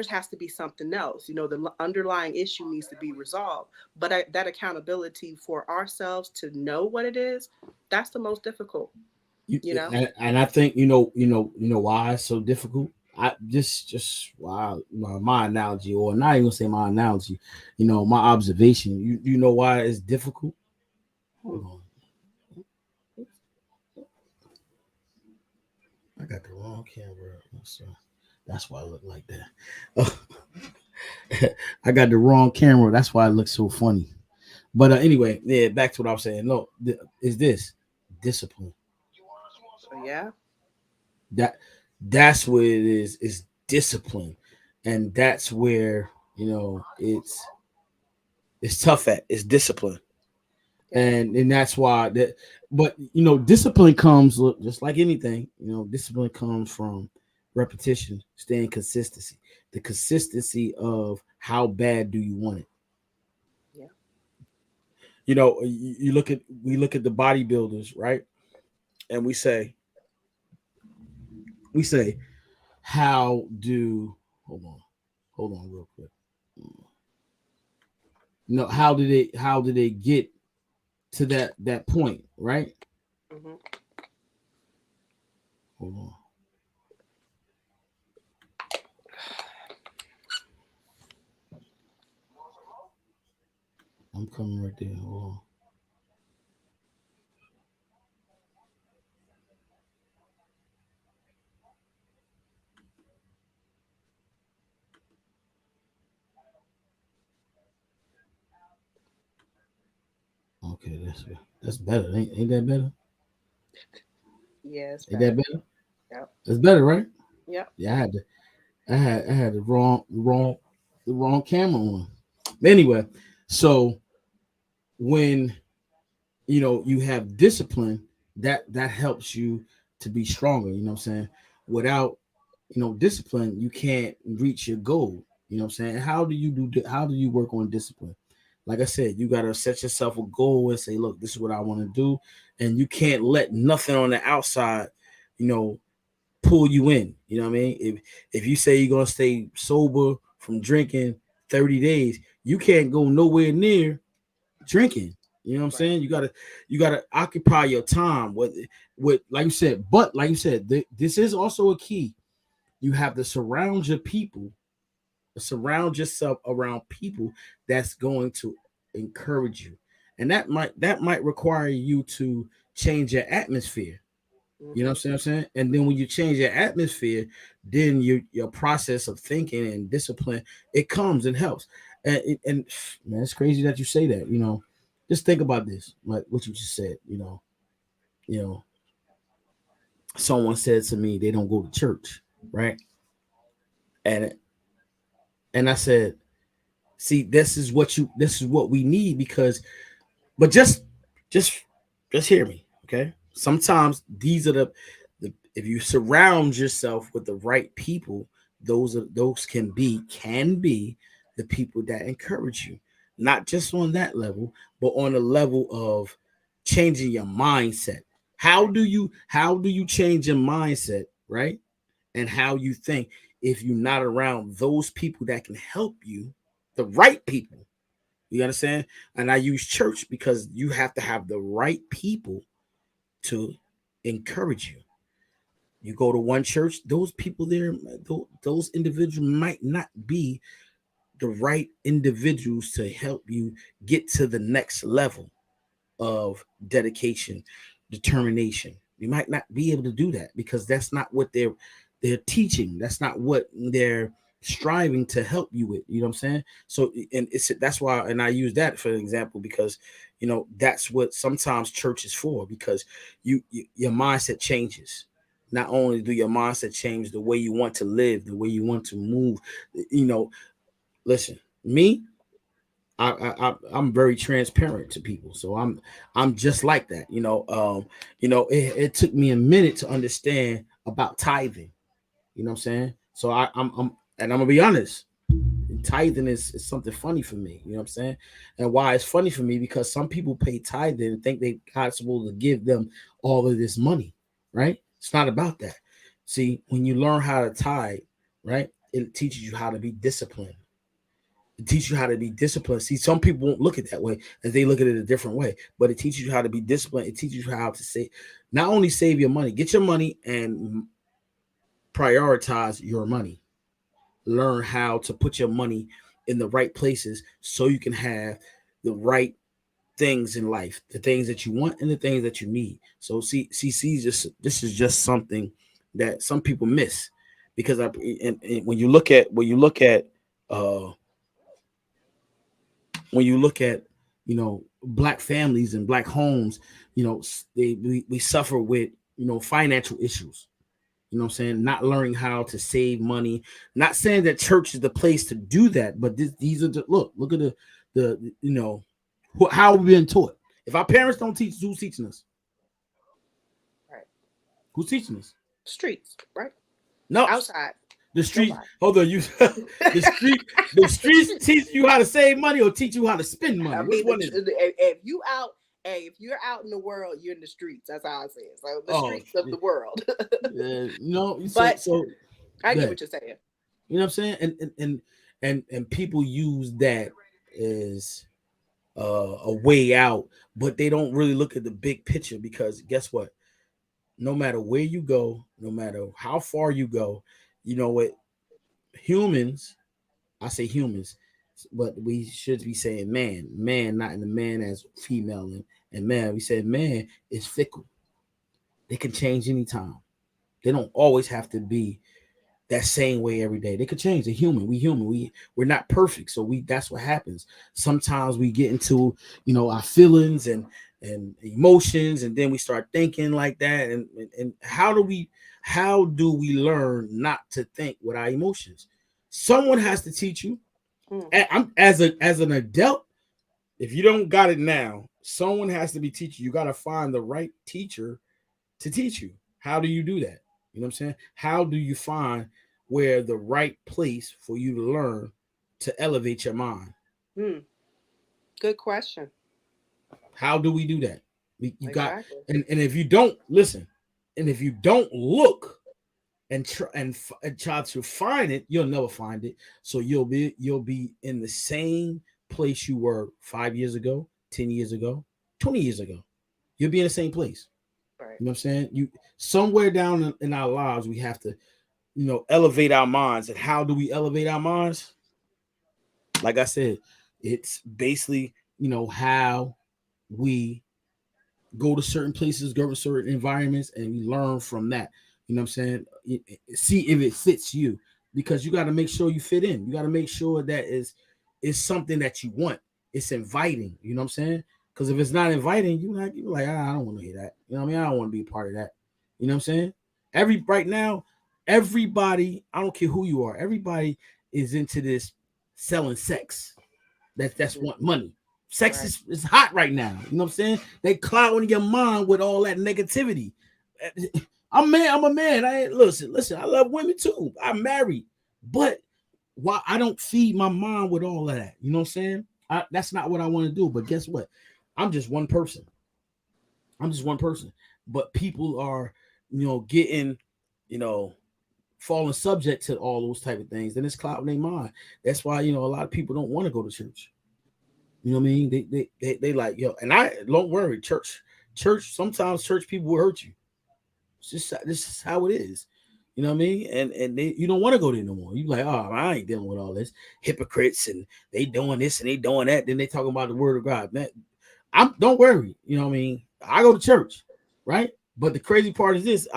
has to be something else. The underlying issue needs to be resolved. But that accountability for ourselves to know what it is, that's the most difficult. You, You know? and I think why it's so difficult. I just why my analogy, or not even say my analogy, my observation. You know why it's difficult. Hmm. Hold on, I got the wrong camera. So that's why I look like that. I got the wrong camera. That's why it looks so funny. But anyway, yeah, back to what I was saying. No, is this discipline? So yeah. That that's where it is. Is discipline, and that's where it's tough at. It's discipline, Yeah. and that's why that. But discipline comes, look, just like anything. Discipline comes from repetition, staying consistency. The consistency of how bad do you want it. Yeah. You look at the bodybuilders, right? And we say how do hold on real quick. How did they get to that point, right? Hmm. Hold on. I'm coming right there. Hold on. Okay, that's better. Ain't that better? Yeah, it's Ain't that better. better? Yep. That's better, right? Yep. Yeah, I had the wrong camera on. But anyway, so when you have discipline, that helps you to be stronger. You know what I'm saying? Without discipline, you can't reach your goal. You know what I'm saying? How do you work on discipline? Like I said, you gotta set yourself a goal and say, look, this is what I want to do, and you can't let nothing on the outside, you know, pull you in. You know what I mean? If you say you're gonna stay sober from drinking 30 days, you can't go nowhere near drinking. You know what I'm Right. saying? You gotta occupy your time with like you said. But like you said, this is also a key. You have to surround yourself around people that's going to encourage you, and that might require you to change your atmosphere. You know Hmm. what I'm saying? And then when you change your atmosphere, then your process of thinking and discipline, it comes and helps. And man, it's crazy that you say that. Just think about this, like what you just said. You know, someone said to me they don't go to church, right? And and I said, see, this is what we need because, but just just hear me, okay? Sometimes these are the if you surround yourself with the right people, those can be the people that encourage you, not just on that level, but on the level of changing your mindset. How do you change your mindset, right? And how you think if you're not around those people that can help you, the right people. You understand? And I use church because you have to have the right people to encourage you. You go to one church, those people there, those individuals might not be the right individuals to help you get to the next level of dedication, determination. You might not be able to do that because that's not what they're teaching. That's not what they're striving to help you with. You know what I'm saying? So and that's why, and I use that for an example because that's what sometimes church is for, because your mindset changes. Not only do your mindset change the way you want to live, the way you want to move, you know, listen, me, I'm very transparent to people, so I'm just like that. It took me a minute to understand about tithing. You know what I'm saying? So I'm and I'm gonna be honest. Tithing is something funny for me. You know what I'm saying? And why it's funny for me because some people pay tithing and think they God's supposed to give them all of this money, right? It's not about that. See, when you learn how to tithe, right, it teaches you how to be disciplined. It teaches you how to be disciplined. See, some people won't look at it that way, and they look at it a different way. But it teaches you how to be disciplined. It teaches you how to say, not only save your money, get your money and prioritize your money. Learn how to put your money in the right places so you can have the right things in life, the things that you want and the things that you need. So see, just this is just something that some people miss because and uh when you look at black families and black homes, we suffer with financial issues. You know what I'm saying? Not learning how to save money. Not saying that church is the place to do that, but these are look at how we've been taught. If our parents don't teach, who's teaching us? Right. Who's teaching us? Streets, right? No, Outside. the street. Nobody. Hold on, you. The streets teach you how to save money or teach you how to spend money. I Which mean, one is it? if you out, hey, if you're out in the world, you're in the streets. That's how I say it. So the Oh, streets of the world. no. So But so I get yeah. what you're saying. You know what I'm saying? And people use that as a way out, but they don't really look at the big picture because guess what? No matter where you go, no matter how far you go, you know what? Humans, I say humans, but we should be saying man, not in the man as female and man. We said man is fickle. They can change anytime. They don't always have to be that same way every day. They could change. They're human. We human. We're not perfect. So that's what happens. Sometimes we get into our feelings and emotions, and then we start thinking like that. And how do we learn not to think with our emotions? Someone has to teach you. Mm. I'm as an adult. If you don't got it now, someone has to be teaching. You got to find the right teacher to teach you. How do you do that? You know what I'm saying? How do you find where the right place for you to learn to elevate your mind? Mm. Good question. How do we do that? You got Exactly. and if you don't listen, and if you don't look and try to find it, you'll never find it. So you'll be in the same place you were 5 years ago, 10 years ago, 20 years ago. You'll be in the same place. Right. You know what I'm saying? You somewhere down in our lives, we have to, elevate our minds. And how do we elevate our minds? Like I said, it's basically, how we go to certain places, go to certain environments, and we learn from that. You know what I'm saying? See if it fits you, because you got to make sure you fit in. You got to make sure that is it's something that you want. It's inviting. You know what I'm saying? Because if it's not inviting, you're like, I don't want to hear that. You know what I mean? I don't want to be a part of that. You know what I'm saying? Right now, everybody, I don't care who you are, everybody is into this selling sex. That's Mhm. want money. Sex Right. is hot right now. You know what I'm saying? They clouding your mind with all that negativity. I'm a man. I ain't listen. I love women too. I'm married, but why I don't feed my mind with all of that. You know what I'm saying? That's not what I want to do. But guess what? I'm just one person. I'm just one person. But people are, getting, you know, falling subject to all those type of things. Then it's clouding their mind. That's why a lot of people don't want to go to church. You know what I mean? They like, yo, and I don't worry, church. Sometimes church people will hurt you. It's just this is how it is. You know what I mean? And you don't want to go there no more. You like, oh, I ain't dealing with all this hypocrites and they doing this and they doing that. Then they talking about the word of God. Man, don't worry. You know what I mean? I go to church, right? But the crazy part is this: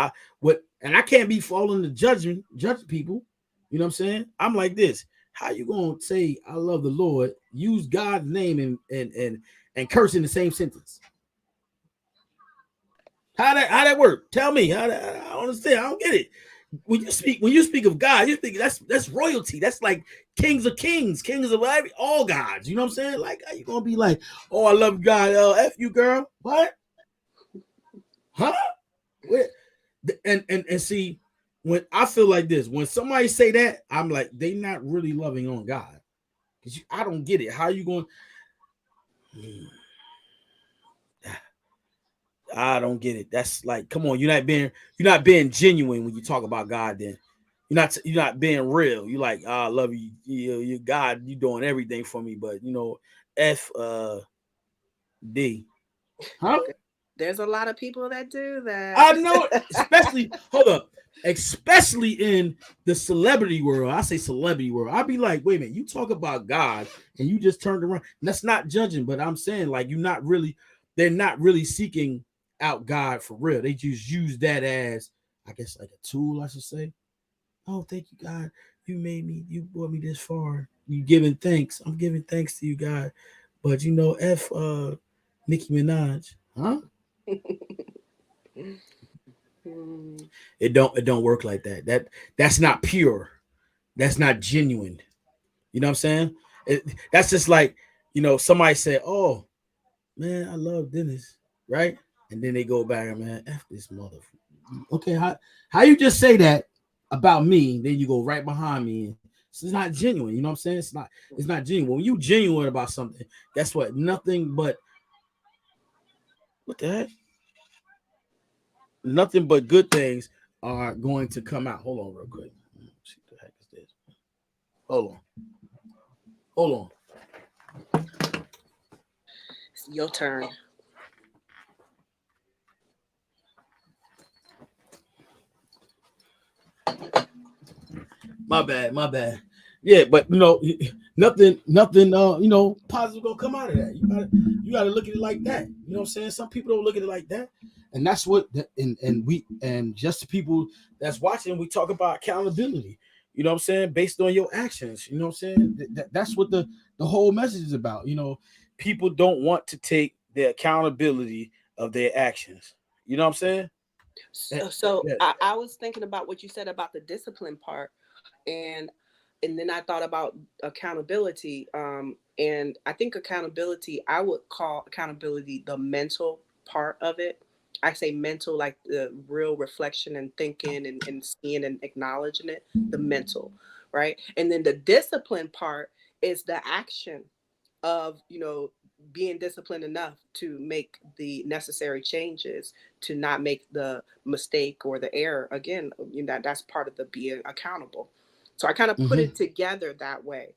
and I can't be falling to judging people. You know what I'm saying? I'm like this. How you gonna say I love the Lord, use God's name and curse in the same sentence? How that work? Tell me. I don't understand. I don't get it. When you speak of God, you speak that's royalty. That's like kings of kings, kings of all gods. You know what I'm saying? Like, how you gonna be like, oh, I love God, f you, girl? What? Huh? Where? And see, when I feel like this, when somebody say that, I'm like, they not really loving on God. Because I don't get it. How you going? I don't get it. That's like, come on, you're not being genuine when you talk about God. Then you're not being real. You like, I love you, you God, you doing everything for me, but f d, huh? There's a lot of people that do I that. know, especially hold up, especially in the celebrity world. I say celebrity world. I'd be like, wait a minute, you talk about God and you just turned around. And that's not judging, but I'm saying like they're not really seeking out God for real. They just use that as, I guess, like a tool, I should say. Oh, thank you, God. You brought me this far. You giving thanks. I'm giving thanks to you, God. But F Nicki Minaj. Huh? Hmm. It don't work like that. That's not pure. That's not genuine. You know what I'm saying? That's just like, somebody said, "Oh man, I love Dennis," right? And then they go back and, man, f this mother. Okay, how you just say that about me? Then you go right behind me. And it's not genuine. You know what I'm saying? It's not genuine. When you genuine about something, guess what? Nothing but what the heck? Nothing but good things are going to come out. Hold on, real quick. What the heck is this? Hold on. Hold on. It's your turn. My bad. My bad. Yeah, but nothing. Positive gonna come out of that. You gotta look at it like that. You know what I'm saying? Some people don't look at it like that, and that's what. And just the people that's watching, we talk about accountability. You know what I'm saying? Based on your actions. You know what I'm saying? That's what the whole message is about. People don't want to take the accountability of their actions. You know what I'm saying? Eh, So Yeah. I was thinking about what you said about the discipline part, and and then I thought about accountability. And I think accountability, I would call accountability the mental part of it. I say mental, like the real reflection and thinking and seeing and acknowledging it, the mental, right? And then the discipline part is the action of, being disciplined enough to make the necessary changes, to not make the mistake or the error again. That's part of the being accountable. So I kind of put Mm-hmm. it together that way,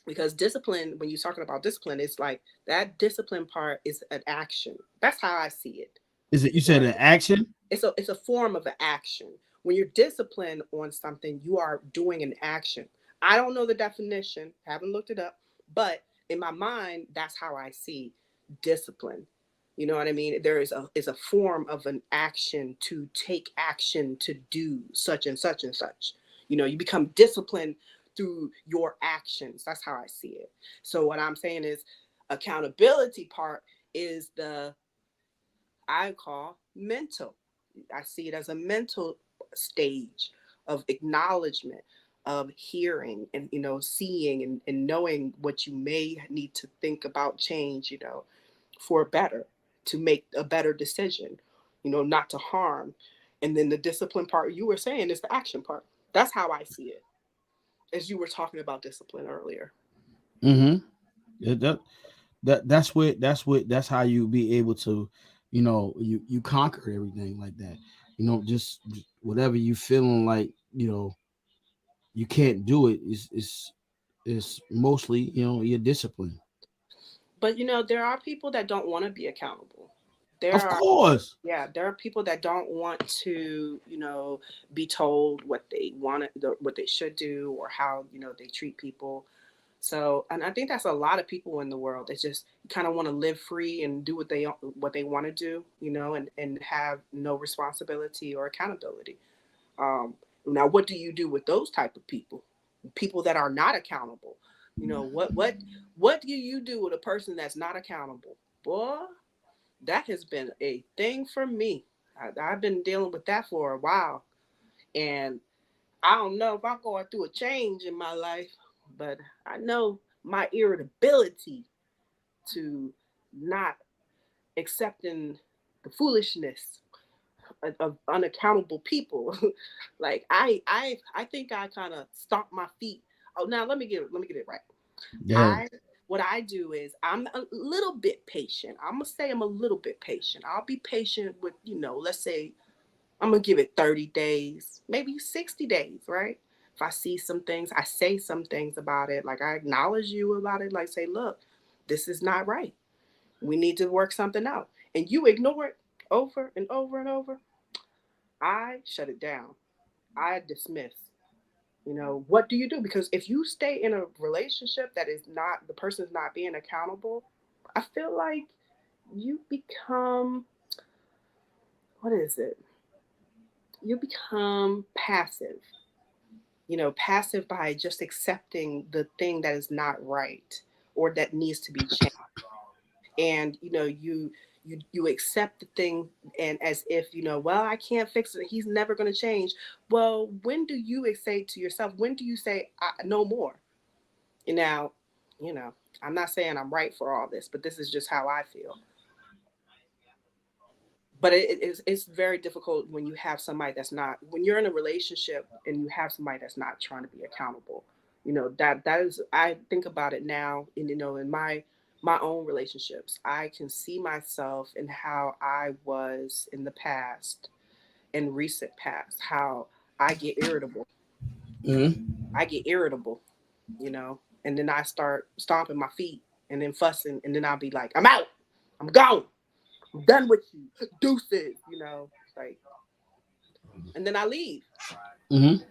because discipline, when you're talking about discipline, it's like that discipline part is an action. That's how I see it. Is it? You You know said what I an mean? action? It's a form of an action. When you're disciplined on something, you are doing an action. I don't know the definition, haven't looked it up, but in my mind, that's how I see discipline. You know what I mean? There is a form of an action, to take action to do such and such and such. You become disciplined through your actions. That's how I see it. So what I'm saying is accountability part is the I call mental. I see it as a mental stage of acknowledgement, of hearing and seeing and knowing what you may need to think about change, for better, to make a better decision, not to harm. And then the discipline part you were saying is the action part. That's how I see it. As you were talking about discipline earlier. Mm-hmm. Yeah, that's how you be able to, you conquer everything like that. Just whatever you feeling like, you can't do it is mostly, your discipline. But there are people that don't want to be accountable. There Of are course. Yeah, there are people that don't want to, be told what they want, what they should do, or how they treat people. So, and I think that's a lot of people in the world. They just kind of want to live free and do what they want to do, and have no responsibility or accountability. Now, what do you do with those type of people? People that are not accountable. What do you do with a person that's not accountable? Boy, that has been a thing for me. I've been dealing with that for a while, and I don't know if I'm going through a change in my life, but I know my irritability to not accepting the foolishness of unaccountable people. Like I think I kind of stomp my feet. Oh, now let me get it right. Yeah. I What I do is I'm a little bit patient. I'm gonna say I'm a little bit patient. I'll be patient with, let's say I'm gonna give it 30 days, maybe 60 days, right? If I see some things, I say some things about it. Like I acknowledge you about it, like say, look, this is not right. We need to work something out. And you ignore it over and over and over. I shut it down. I dismiss. What do you do? Because if you stay in a relationship that is not, the person's not being accountable, I feel like you become, what is it? You become passive, passive by just accepting the thing that is not right or that needs to be changed. And, you accept the thing, and as if, well, I can't fix it. He's never going to change. Well, when do you say to yourself, when do you say, no more? And now, you know, I'm not saying I'm right for all this, but this is just how I feel. But it's very difficult when you have somebody that's not, when you're in a relationship and you have somebody that's not trying to be accountable. That is, I think about it now, and in my own relationships, I can see myself in how I was in the past, in recent past, how I get irritable. Mm-hmm. I get irritable, and then I start stomping my feet and then fussing, and then I'll be like, I'm out, I'm gone, I'm done with you, deuces, like, and then I leave. Mm-hmm.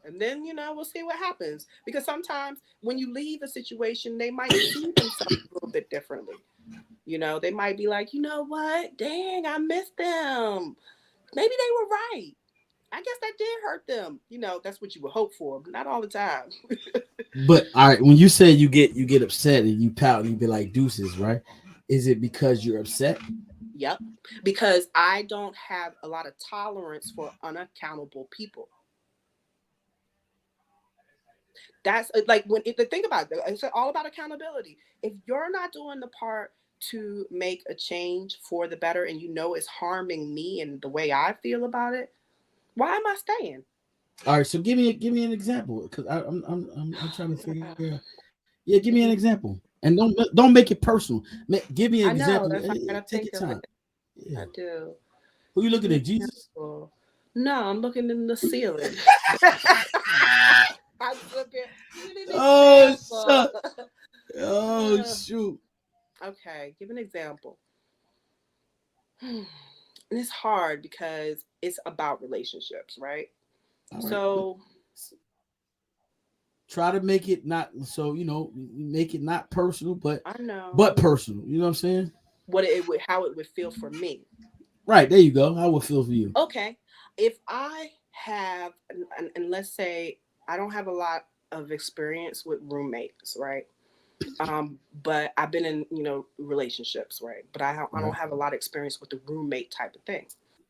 And then, we'll see what happens. Because sometimes when you leave a situation, they might see themselves a little bit differently. They might be like, you know what? Dang, I missed them. Maybe they were right. I guess that did hurt them. That's what you would hope for, but not all the time. But all right, when you say you get upset and you pout and you be like deuces, right? Is it because you're upset? Yep. Because I don't have a lot of tolerance for unaccountable people. That's like when the think about it, it's all about accountability. If you're not doing the part to make a change for the better, and it's harming me and the way I feel about it, why am I staying? All right, so give me an example because I'm trying to figure out. Yeah, give me an example, and don't make it personal. Give me an I example. know that's why I gotta Take your think of time. it. Yeah. I do. Who you Give looking me at? an Jesus? example. No, I'm looking in the ceiling. I'm looking. Give me an Oh example. shut. Oh shoot. Okay, give an example. And it's hard because it's about relationships, right? All right, but So try to make it not so make it not personal, but I know personal. You know what I'm saying? how it would feel for me. Right there, you go. How would feel for you? Okay, if I have, and let's say I don't have a lot. of experience with roommates, right? But I've been in, relationships, right? But I don't Right. have a lot of experience with the roommate type of thing.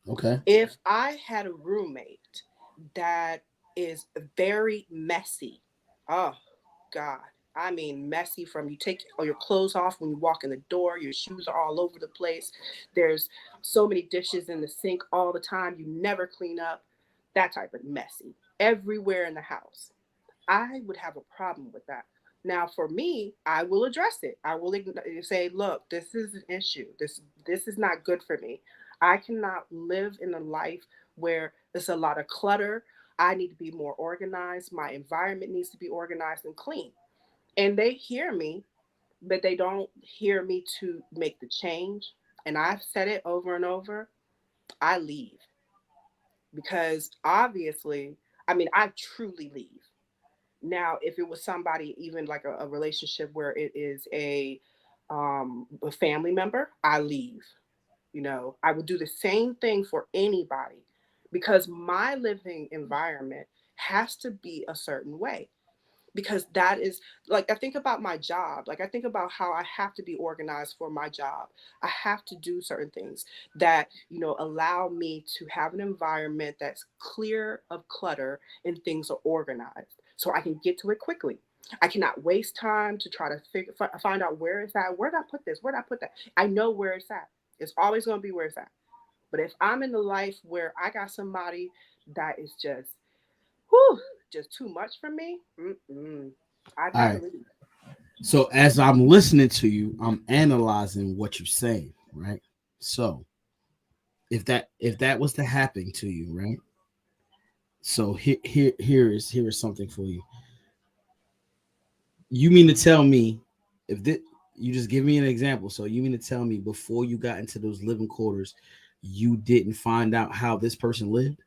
Okay. If I had a roommate that is very messy, oh God. I mean, messy from you take all your clothes off when you walk in the door, your shoes are all over the place. There's so many dishes in the sink all the time, you never clean up. That type of messy everywhere in the house. I would have a problem with that. Now, for me, I will address it. I will say, "Look, this is an issue. This is not good for me. I cannot live in a life where there's a lot of clutter. I need to be more organized. My environment needs to be organized and clean." And they hear me, but they don't hear me to make the change. And I've said it over and over. I leave because obviously, I mean, I truly leave. Now, if it was somebody, even like a relationship where it is a family member, I leave. I would do the same thing for anybody because my living environment has to be a certain way, because that is, like, I think about my job. Like, I think about how I have to be organized for my job. I have to do certain things that, allow me to have an environment that's clear of clutter and things are organized so I can get to it quickly. I cannot waste time to try to find out where it's at. Where did I put this? Where did I put that? I know where it's at. It's always going to be where it's at. But if I'm in the life where I got somebody that is whew, just too much for me, I'd All have to right. leave. So as I'm listening to you, I'm analyzing what you're saying, right? So if that was to happen to you, right? So here is something for you. You mean to tell me if this, you just give me an example. So you mean to tell me before you got into those living quarters, you didn't find out how this person lived?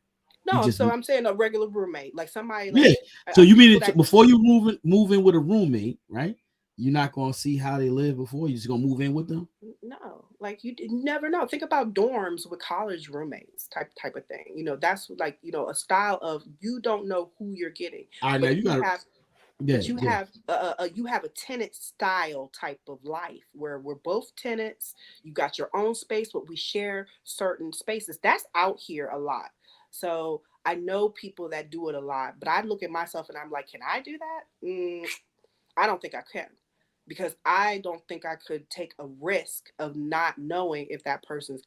You No, just so I'm saying a regular roommate, like somebody yeah. like So you people mean to, that before you move in with a roommate, right? You're not gonna see how they live before you just gonna move in with them. no, like never know. Think about dorms with college roommates, type of thing. That's like a style of, you don't know who you're getting, All right, now but you you got to have yeah, yeah. you have a tenant style type of life where we're both tenants. You got your own space, but we share certain spaces. That's out here a lot. So I know people that do it a lot, but I look at myself and I'm like, can I do that? I don't think I can, because I don't think I could take a risk of not knowing if that person's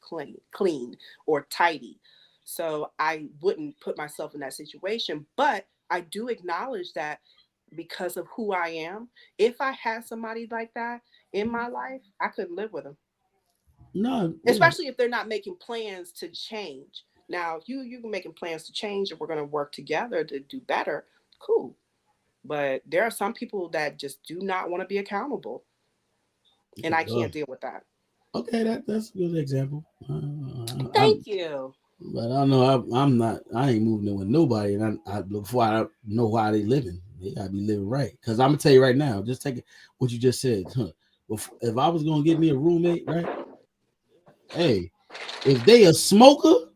clean or tidy. So I wouldn't put myself in that situation, but I do acknowledge that because of who I am, if I had somebody like that in my life, I couldn't live with them, No, yeah. especially if they're not making plans to change. Now, if you can making plans to change and we're going to work together to do better, cool. But there are some people that just do not want to be accountable, and I Well, can't deal with that. okay, that's a good example. Thank you. But I know I'm not. I ain't moving in with nobody, and before I know how they living, they gotta be living right. Because I'm gonna tell you right now, just take it what you just said. Huh? If I was gonna get me a roommate, right? Hey, if they a smoker,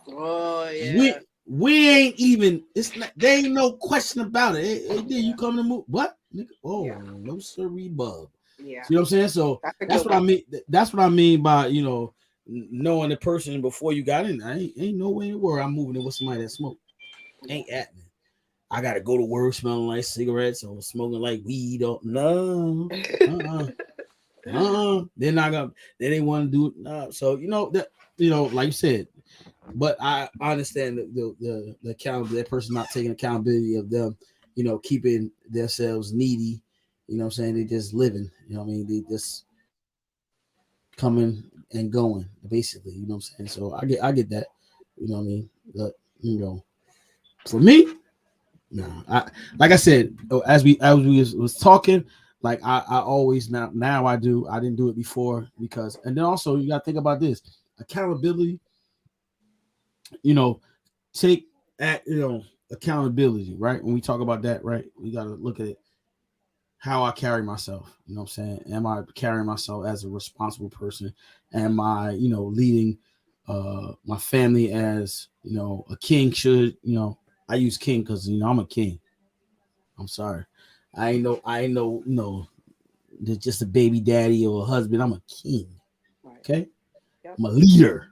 Oh yeah, we ain't even. It's not. There ain't no question about it. Hey, you yeah, coming to move? What? Nigga? Oh yeah, no, sirree, bub. yeah. See what I'm saying? So That's a that's good what I one. mean. That's what I mean by knowing the person before you got in. I ain't no way in the world I'm moving in with somebody that smoke. Yeah. Ain't happening. I gotta go to work smelling like cigarettes or smoking like weed. Or no, They're not gonna. They didn't want to do it. No. So that like you said. But I understand the accountability. That person not taking accountability of them. Keeping themselves needy. What I'm saying, they just living. What I mean, they just coming and going, basically. What I'm saying. So I get that. What I mean. But for me, no. Like I said, as we was talking, like I always now I do. I didn't do it before because, and then also you got to think about this accountability. You know, take at accountability, right? When we talk about that, right, we got to look at it how I carry myself. You know what I'm saying? Am I carrying myself as a responsible person? Am I, leading my family as, a king should, I use king because I'm a king. I'm sorry. I ain't no, no, just a baby daddy or a husband. I'm a king. Right. Okay. Yep. I'm a leader.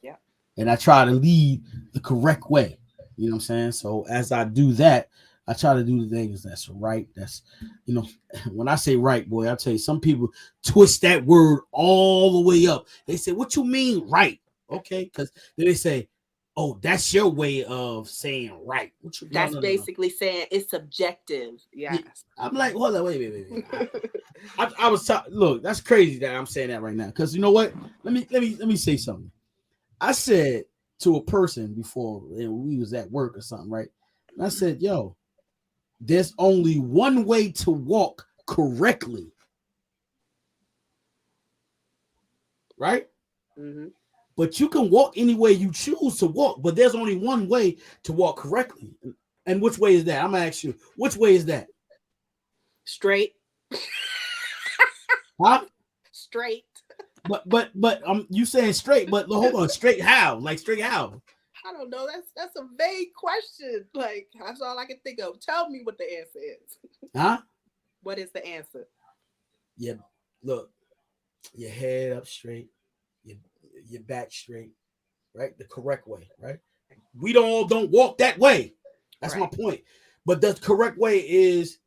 Yep. And I try to lead the correct way. You know what I'm saying? So as I do that, I try to do the things that's right. That's, you know, when I say right, boy, I'll tell you, some people twist that word all the way up. They say, what you mean right? Okay, because then they say, oh, that's your way of saying right. What you, no, That's no, no, no. basically saying it's subjective. Yeah, Yes. I'm like, hold on, wait. I was look, that's crazy that I'm saying that right now. Because you know what? Let me say something. I said to a person before, and we was at work or something, right? And I said, yo, there's only one way to walk correctly, right? Mm-hmm. But you can walk any way you choose to walk, but there's only one way to walk correctly. And which way is that? I'm gonna ask you, which way is that? Straight. Huh? Straight. But you saying straight, but hold on, straight how? Like straight how? I don't know. That's a vague question. Like that's all I can think of. Tell me what the answer is. Huh? What is the answer? Yeah, look, your head up straight, your your back straight, right? The correct way, right? We don't walk that way. That's my Right. point. But the correct way is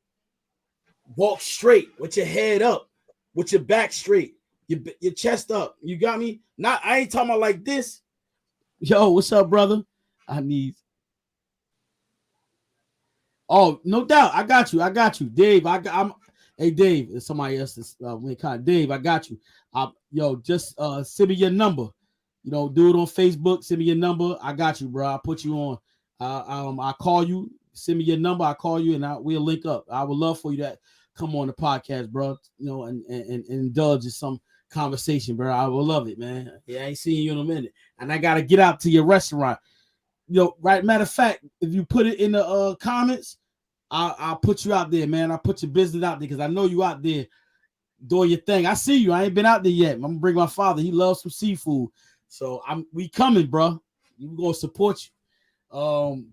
walk straight with your head up, with your back straight, your chest up. You got me? Not I ain't talking about like this. Yo, what's up, brother? I need. Oh, no doubt. I got you. I got you, Dave. I'm. Hey, Dave. It's somebody else's. Dave, I got you. Yo, just send me your number. You know, do it on Facebook. Send me your number. I got you, bro. I'll put you on. I call you. Send me your number. I call you, and we'll link up. I would love for you to come on the podcast, bro. You know, and indulge in some conversation, bro. I would love it, man. Yeah, I ain't seen you in a minute, and I gotta get out to your restaurant. Right. Matter of fact, if you put it in the comments, I'll put you out there, man. I'll put your business out there because I know you out there doing your thing. I see you. I ain't been out there yet. I'm gonna bring my father. He loves some seafood, so we coming, bro. We gonna support you.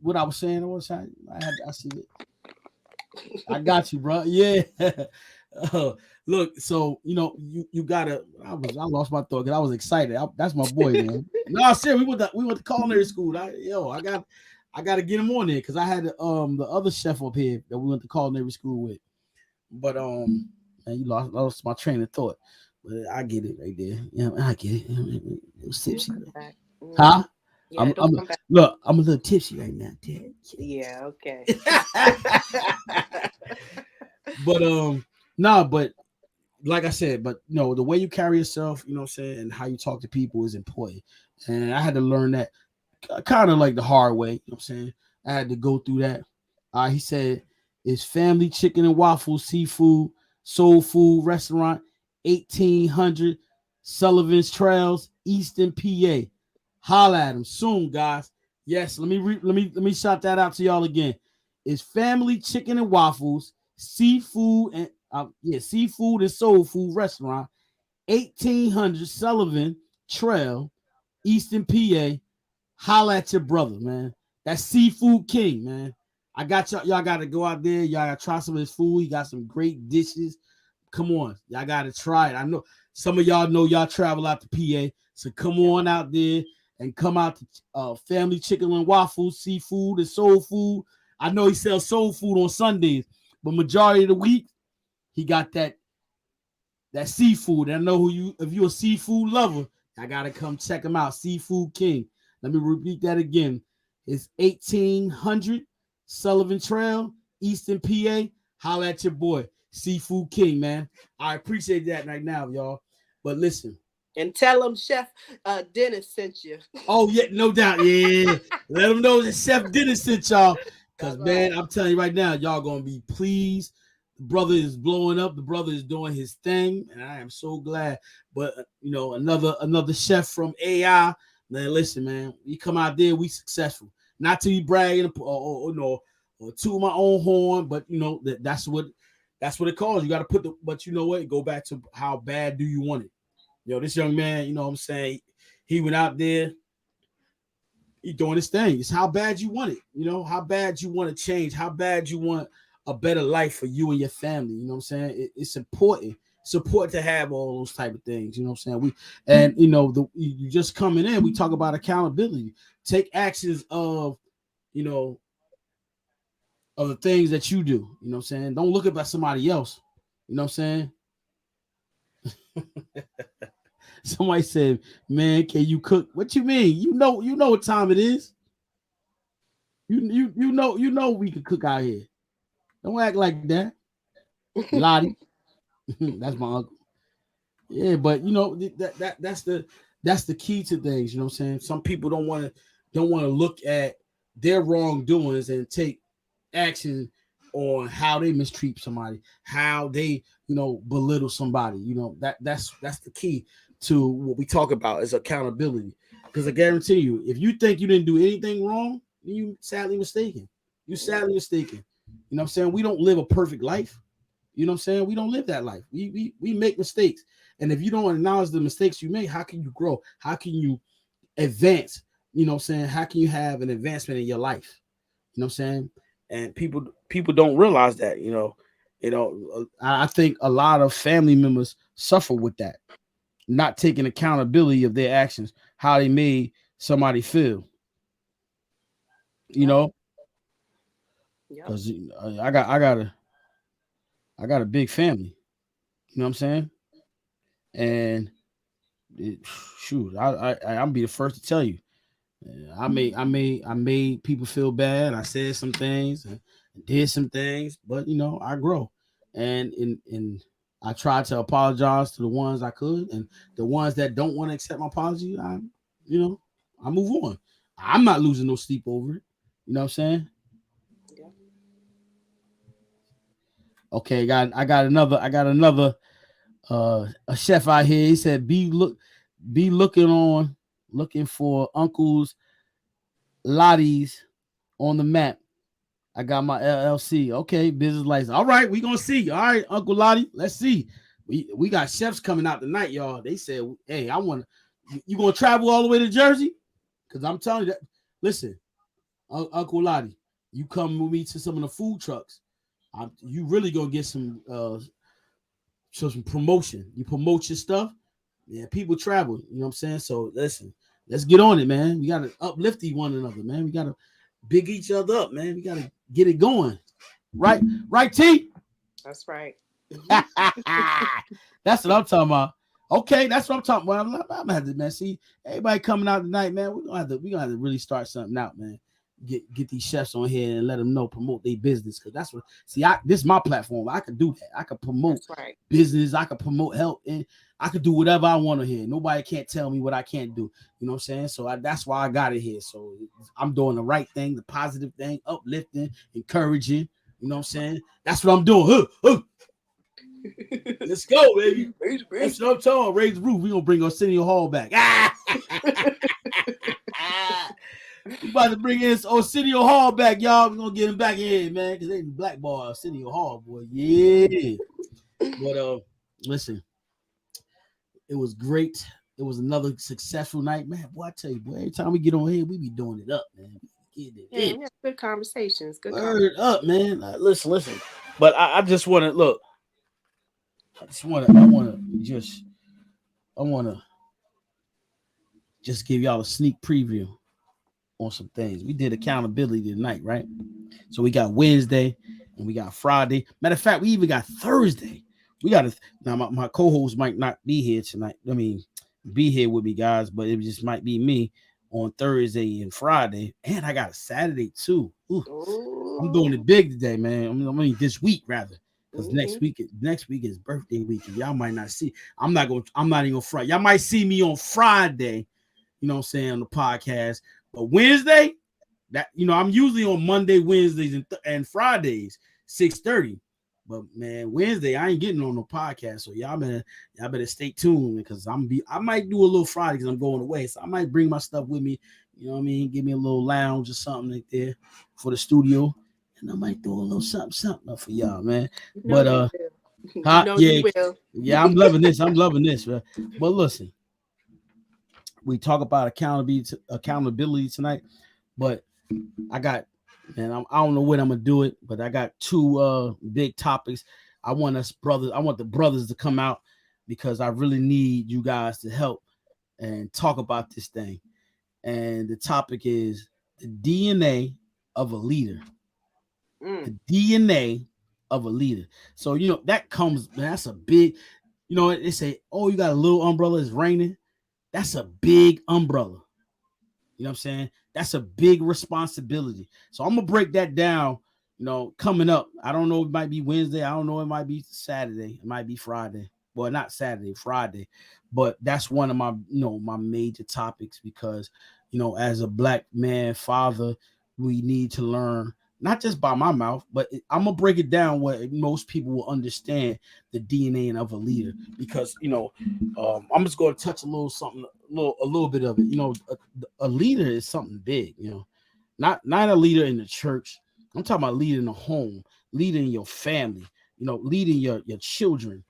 What I was saying, I see it. I got you, bro. Yeah. Look, so you gotta. I lost my thought because I was excited. That's my boy, man. No, seriously, we went to culinary school. I got to get him on there because I had the other chef up here that we went to culinary school with. But and you lost my train of thought. But I get it right there. Yeah, I get it. It was tipsy. Huh? Yeah, Look, I'm a little tipsy right now, Dad. Yeah, okay. But nah, but like I said, but the way you carry yourself, you know what I'm saying, and how you talk to people is important. And I had to learn that kind of like the hard way, you know what I'm saying? I had to go through that. He said, it's Family Chicken and Waffles Seafood Soul Food Restaurant, 1800 Sullivan's Trails, Easton, PA. Holla at him soon, guys. Yes, let me shout that out to y'all again. It's Family Chicken and Waffles Seafood and Seafood and Soul Food Restaurant, 1800 Sullivan Trail, Easton, PA. Holla at your brother, man. That's Seafood King, man. I got y'all. Y'all got to go out there. Y'all got to try some of his food. He got some great dishes. Come on, y'all got to try it. I know some of y'all know y'all travel out to PA, so come on out there and come out to Family Chicken and Waffles, Seafood and Soul Food. I know he sells soul food on Sundays, but majority of the week he got that seafood. And I know if you're a seafood lover, I gotta come check him out. Seafood King. Let me repeat that again. It's 1800 Sullivan Trail, Easton, PA. Holla at your boy, Seafood King, man. I appreciate that right now, y'all. But listen. And tell him Chef Dennis sent you. Oh, yeah, no doubt. Yeah. Let him know that Chef Dennis sent y'all. Because, man, I'm telling you right now, y'all going to be pleased. The brother is blowing up. The brother is doing his thing. And I am so glad. But, another chef from AI. Man, listen, man, we come out there, we successful. Not to be bragging or to my own horn, but that's what it calls. You got to put but you know what? Go back to how bad do you want it? This young man, you know what I'm saying? He went out there, he doing his thing. It's how bad you want it. How bad you want to change, how bad you want a better life for you and your family. You know what I'm saying? It's important. It's important to have all those type of things. You know what I'm saying? You just coming in. We talk about accountability. Take actions of, you know, of the things that you do. You know what I'm saying? Don't look at somebody else. You know what I'm saying? Somebody said, "Man, can you cook?" What you mean? You know what time it is. You know we can cook out here. Don't act like that, Lottie. That's my uncle. Yeah, but you know that's the key to things. You know what I'm saying? Some people don't want to look at their wrongdoings and take action on how they mistreat somebody, how they belittle somebody. You know that's the key to what we talk about is accountability. Because I guarantee you, if you think you didn't do anything wrong, you sadly mistaken. You sadly mistaken. You know what I'm saying? We don't live a perfect life. You know what I'm saying? We don't live that life. We make mistakes. And if you don't acknowledge the mistakes you make, how can you grow? How can you advance? You know what I'm saying? How can you have an advancement in your life? You know what I'm saying? And people don't realize that, I think a lot of family members suffer with that, not taking accountability of their actions, how they made somebody feel. You know, because I got a big family. You know what I'm saying? And shoot, I'm be the first to tell you, I made people feel bad. I said some things and did some things, but I grow, and I try to apologize to the ones I could, and the ones that don't want to accept my apology, I move on. I'm not losing no sleep over it. You know what I'm saying? Yeah. Okay, I got another a chef out here. He said be looking for Uncle's Lottie's on the map. I got my LLC. Okay, business license. All right, we gonna see. All right, Uncle Lottie, let's see. We got chefs coming out tonight, y'all. They said, hey, I want you gonna travel all the way to Jersey? Because I'm telling you that. Listen, Uncle Lottie, you come with me to some of the food trucks. You really gonna get some promotion. You promote your stuff, yeah. People travel. You know what I'm saying? So listen, let's get on it, man. We gotta uplift one another, man. We gotta big each other up, man. We gotta get it going. Right, T. That's right. That's what I'm talking about. Okay, that's what I'm talking about. I'm gonna have to, man. See, everybody coming out tonight, man. We gonna have to really start something out, man. Get these chefs on here and let them know, promote their business, because that's what. See, this is my platform. I can do that. I can promote business. I can promote health, and I can do whatever I want to here. Nobody can't tell me what I can't do. You know what I'm saying? So that's why I got it here. So I'm doing the right thing, the positive thing, uplifting, encouraging. You know what I'm saying? That's what I'm doing. Let's go, baby. That's what I'm talking. Raise the roof. We gonna bring Arsenio Hall back. We about to bring in Arsenio Hall back, y'all. We gonna get him back in here, man, because they blackball Arsenio Hall, boy. Yeah. But listen, it was great. It was another successful night, man. Boy, I tell you, boy, every time we get on here, we be doing it up, man. Yeah, good conversations. Good Word up, man. Listen. But I just want to look. I want to just give y'all a sneak preview on some things. We did accountability tonight, right? So we got Wednesday and we got Friday. Matter of fact, we even got Thursday. We got now my co-host might not be here tonight. I mean, be here with me, guys, but it just might be me on Thursday and Friday. And I got a Saturday too. I'm doing it big today, man. I mean this week rather. Because next week is birthday week, and y'all might not see. I'm not even gonna front. Y'all might see me on Friday, you know what I'm saying, on the podcast. But Wednesday, I'm usually on Monday, Wednesdays, and Fridays, 6:30. But man, Wednesday I ain't getting on no podcast, so y'all better stay tuned, because I might do a little Friday because I'm going away, so I might bring my stuff with me. You know what I mean? Give me a little lounge or something like there for the studio. And I might do a little something up for y'all, man. You will. Yeah, I'm loving this. Man. But listen, we talk about accountability tonight, but I got And I don't know when I'm gonna do it, but I got two big topics. I want us brothers, I want the brothers to come out because I really need you guys to help and talk about this thing. And the topic is the DNA of a leader. The Mm. DNA of a leader. So that comes, man, that's a big, they say, oh, you got a little umbrella, it's raining. That's a big umbrella. You know what I'm saying? That's a big responsibility. So I'm gonna break that down. Coming up. I don't know. It might be Wednesday. I don't know. It might be Saturday. It might be Friday. Well, not Saturday, Friday. But that's one of my, my major topics because, as a black man, father, we need to learn not just by my mouth, but I'm gonna break it down where most people will understand the DNA of a leader because I'm just going to touch a little something, a little bit of it. A leader is something big. Not a leader in the church. I'm talking about leading a home, leading your family. Leading your children.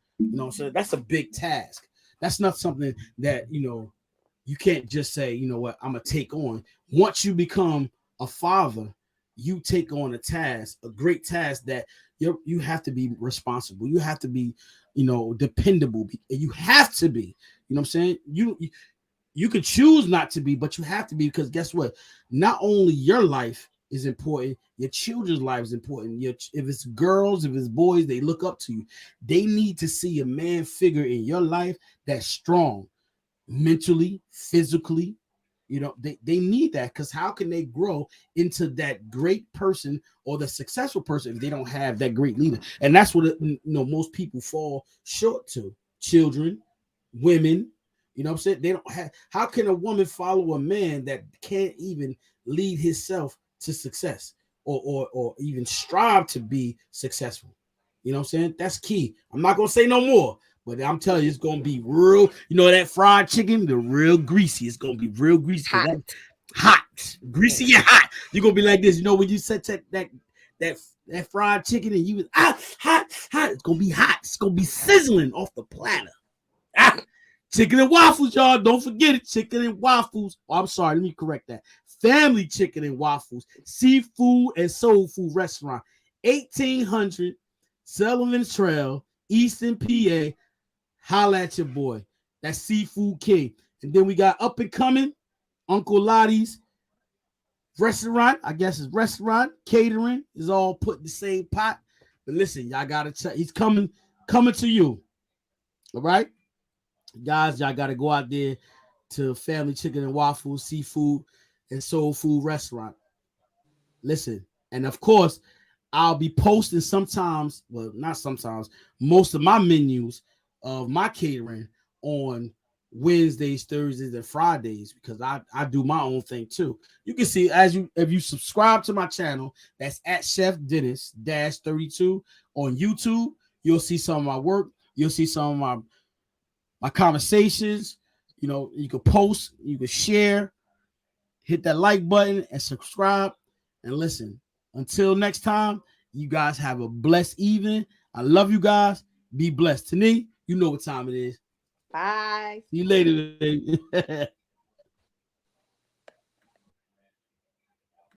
So that's a big task. That's not something that you can't just say, what, I'm gonna take on. Once you become a father, you take on a great task that you have to be responsible. You have to be, dependable. You have to be. You know what I'm saying? You could choose not to be, but you have to be because guess what? Not only your life is important, your children's life is important. If it's girls, if it's boys, they look up to you. They need to see a man figure in your life that's strong, mentally, physically. They need that because how can they grow into that great person or the successful person if they don't have that great leader? And that's what most people fall short to. Children, women, you know what I'm saying? They don't have. How can a woman follow a man that can't even lead himself to success or even strive to be successful? You know what I'm saying? That's key. I'm not gonna say no more. But I'm telling you, it's gonna be real. That fried chicken, the real greasy. It's gonna be real greasy. Hot. That hot, greasy and hot. You're gonna be like this. When you set that fried chicken and you was hot. It's gonna be hot. It's gonna be sizzling off the platter. Chicken and waffles, y'all. Don't forget it. Chicken and waffles. Oh, I'm sorry. Let me correct that. Family Chicken and Waffles, seafood and soul food restaurant, 1800 Sullivan Trail, Easton, PA. Holla at your boy. That's Seafood King. And then we got up and coming Uncle Lottie's restaurant. I guess it's restaurant. Catering is all put in the same pot. But listen, y'all gotta check. He's coming to you. All right? Guys, y'all gotta go out there to Family Chicken and Waffles, Seafood and Soul Food Restaurant. Listen, and of course, I'll be posting sometimes, well, not sometimes, most of my menus of my catering on Wednesdays, Thursdays, and Fridays because I do my own thing too. You can see if you subscribe to my channel, that's at Chef Dennis 32 on YouTube. You'll see some of my work. You'll see some of my conversations. You can post, you can share, hit that like button and subscribe. And listen, until next time, you guys have a blessed evening. I love you guys. Be blessed. Tani, you know what time it is. Bye. See you later, baby.